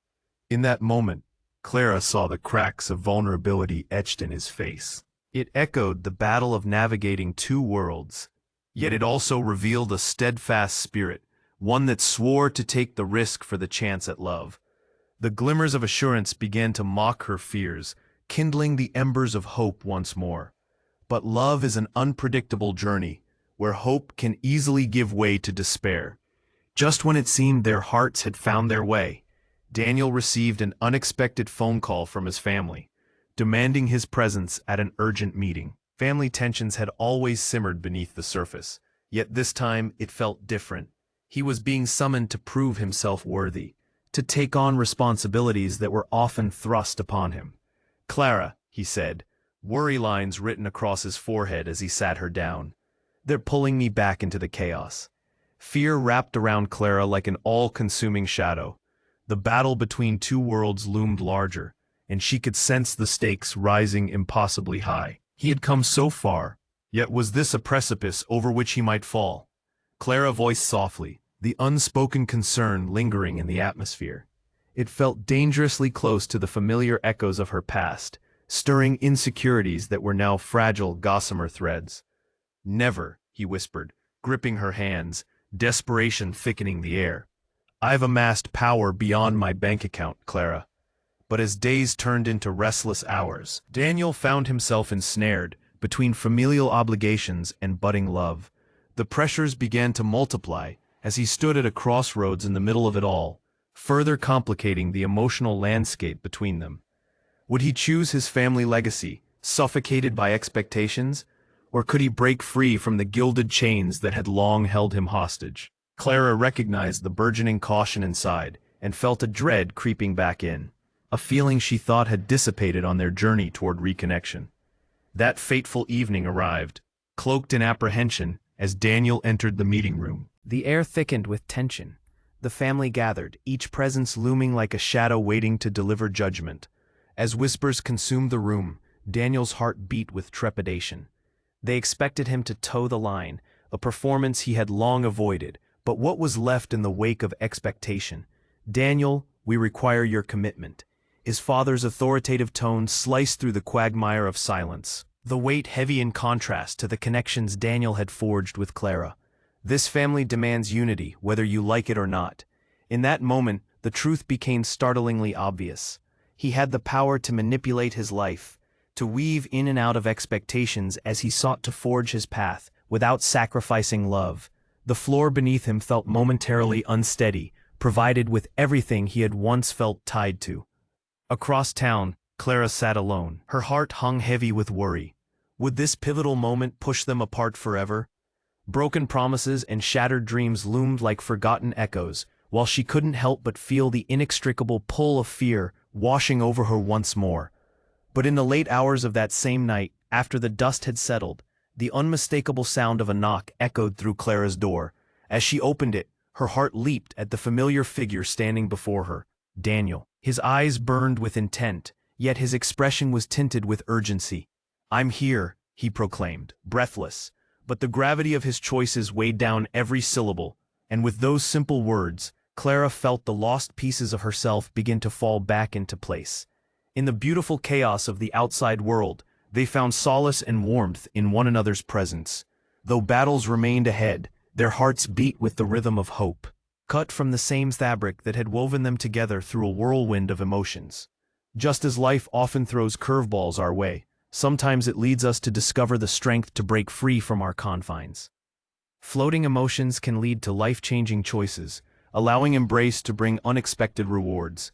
In that moment, Clara saw the cracks of vulnerability etched in his face. It echoed the battle of navigating two worlds, yet it also revealed a steadfast spirit, one that swore to take the risk for the chance at love. The glimmers of assurance began to mock her fears, kindling the embers of hope once more. But love is an unpredictable journey, where hope can easily give way to despair. Just when it seemed their hearts had found their way, Daniel received an unexpected phone call from his family, demanding his presence at an urgent meeting. Family tensions had always simmered beneath the surface, yet this time it felt different. He was being summoned to prove himself worthy, to take on responsibilities that were often thrust upon him. "Clara," he said, worry lines written across his forehead as he sat her down. "They're pulling me back into the chaos." Fear wrapped around Clara like an all-consuming shadow. The battle between two worlds loomed larger, and she could sense the stakes rising impossibly high. He had come so far, yet was this a precipice over which he might fall? Clara voiced softly, the unspoken concern lingering in the atmosphere. It felt dangerously close to the familiar echoes of her past, stirring insecurities that were now fragile gossamer threads. "Never," he whispered, gripping her hands, desperation thickening the air. "I've amassed power beyond my bank account, Clara." But as days turned into restless hours, Daniel found himself ensnared between familial obligations and budding love. The pressures began to multiply as he stood at a crossroads in the middle of it all, further complicating the emotional landscape between them. Would he choose his family legacy, suffocated by expectations, or could he break free from the gilded chains that had long held him hostage? Clara recognized the burgeoning caution inside and felt a dread creeping back in, a feeling she thought had dissipated on their journey toward reconnection. That fateful evening arrived, cloaked in apprehension, as Daniel entered the meeting room. The air thickened with tension. The family gathered, each presence looming like a shadow waiting to deliver judgment. As whispers consumed the room, Daniel's heart beat with trepidation. They expected him to toe the line, a performance he had long avoided, but what was left in the wake of expectation? "Daniel, we require your commitment." His father's authoritative tone sliced through the quagmire of silence, the weight heavy in contrast to the connections Daniel had forged with Clara. "This family demands unity, whether you like it or not." In that moment, the truth became startlingly obvious. He had the power to manipulate his life, to weave in and out of expectations as he sought to forge his path, without sacrificing love. The floor beneath him felt momentarily unsteady, provided with everything he had once felt tied to. Across town, Clara sat alone, her heart hung heavy with worry. Would this pivotal moment push them apart forever? Broken promises and shattered dreams loomed like forgotten echoes, while she couldn't help but feel the inextricable pull of fear washing over her once more. But in the late hours of that same night, after the dust had settled, the unmistakable sound of a knock echoed through Clara's door. As she opened it, her heart leaped at the familiar figure standing before her, Daniel. His eyes burned with intent, yet his expression was tinted with urgency. "I'm here," he proclaimed, breathless, but the gravity of his choices weighed down every syllable. And with those simple words, Clara felt the lost pieces of herself begin to fall back into place. In the beautiful chaos of the outside world, they found solace and warmth in one another's presence. Though battles remained ahead, their hearts beat with the rhythm of hope, cut from the same fabric that had woven them together through a whirlwind of emotions. Just as life often throws curveballs our way, sometimes it leads us to discover the strength to break free from our confines. Floating emotions can lead to life-changing choices, allowing embrace to bring unexpected rewards.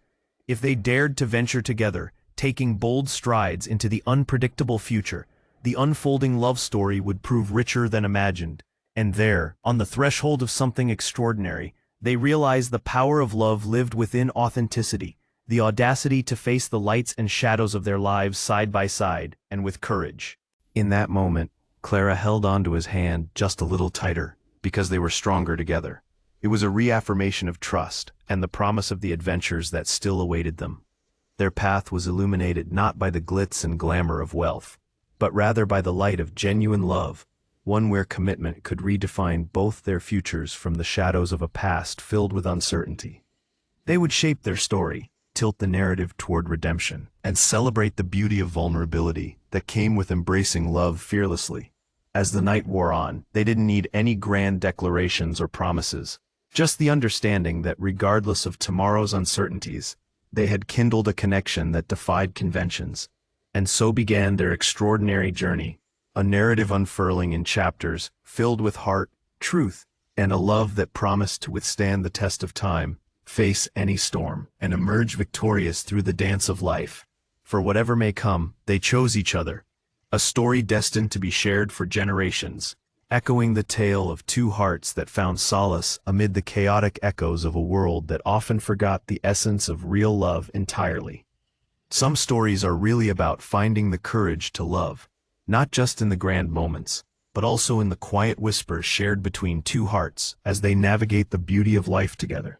If they dared to venture together, taking bold strides into the unpredictable future, the unfolding love story would prove richer than imagined. And there, on the threshold of something extraordinary, they realized the power of love lived within authenticity, the audacity to face the lights and shadows of their lives side by side, and with courage. In that moment, Clara held onto his hand just a little tighter, because they were stronger together. It was a reaffirmation of trust, and the promise of the adventures that still awaited them. Their path was illuminated not by the glitz and glamour of wealth, but rather by the light of genuine love, one where commitment could redefine both their futures from the shadows of a past filled with uncertainty. They would shape their story, tilt the narrative toward redemption, and celebrate the beauty of vulnerability that came with embracing love fearlessly. As the night wore on, they didn't need any grand declarations or promises, just the understanding that regardless of tomorrow's uncertainties, they had kindled a connection that defied conventions. And so began their extraordinary journey, a narrative unfurling in chapters filled with heart, truth, and a love that promised to withstand the test of time, face any storm, and emerge victorious through the dance of life. For whatever may come, they chose each other, a story destined to be shared for generations, echoing the tale of two hearts that found solace amid the chaotic echoes of a world that often forgot the essence of real love entirely. Some stories are really about finding the courage to love, not just in the grand moments, but also in the quiet whispers shared between two hearts as they navigate the beauty of life together.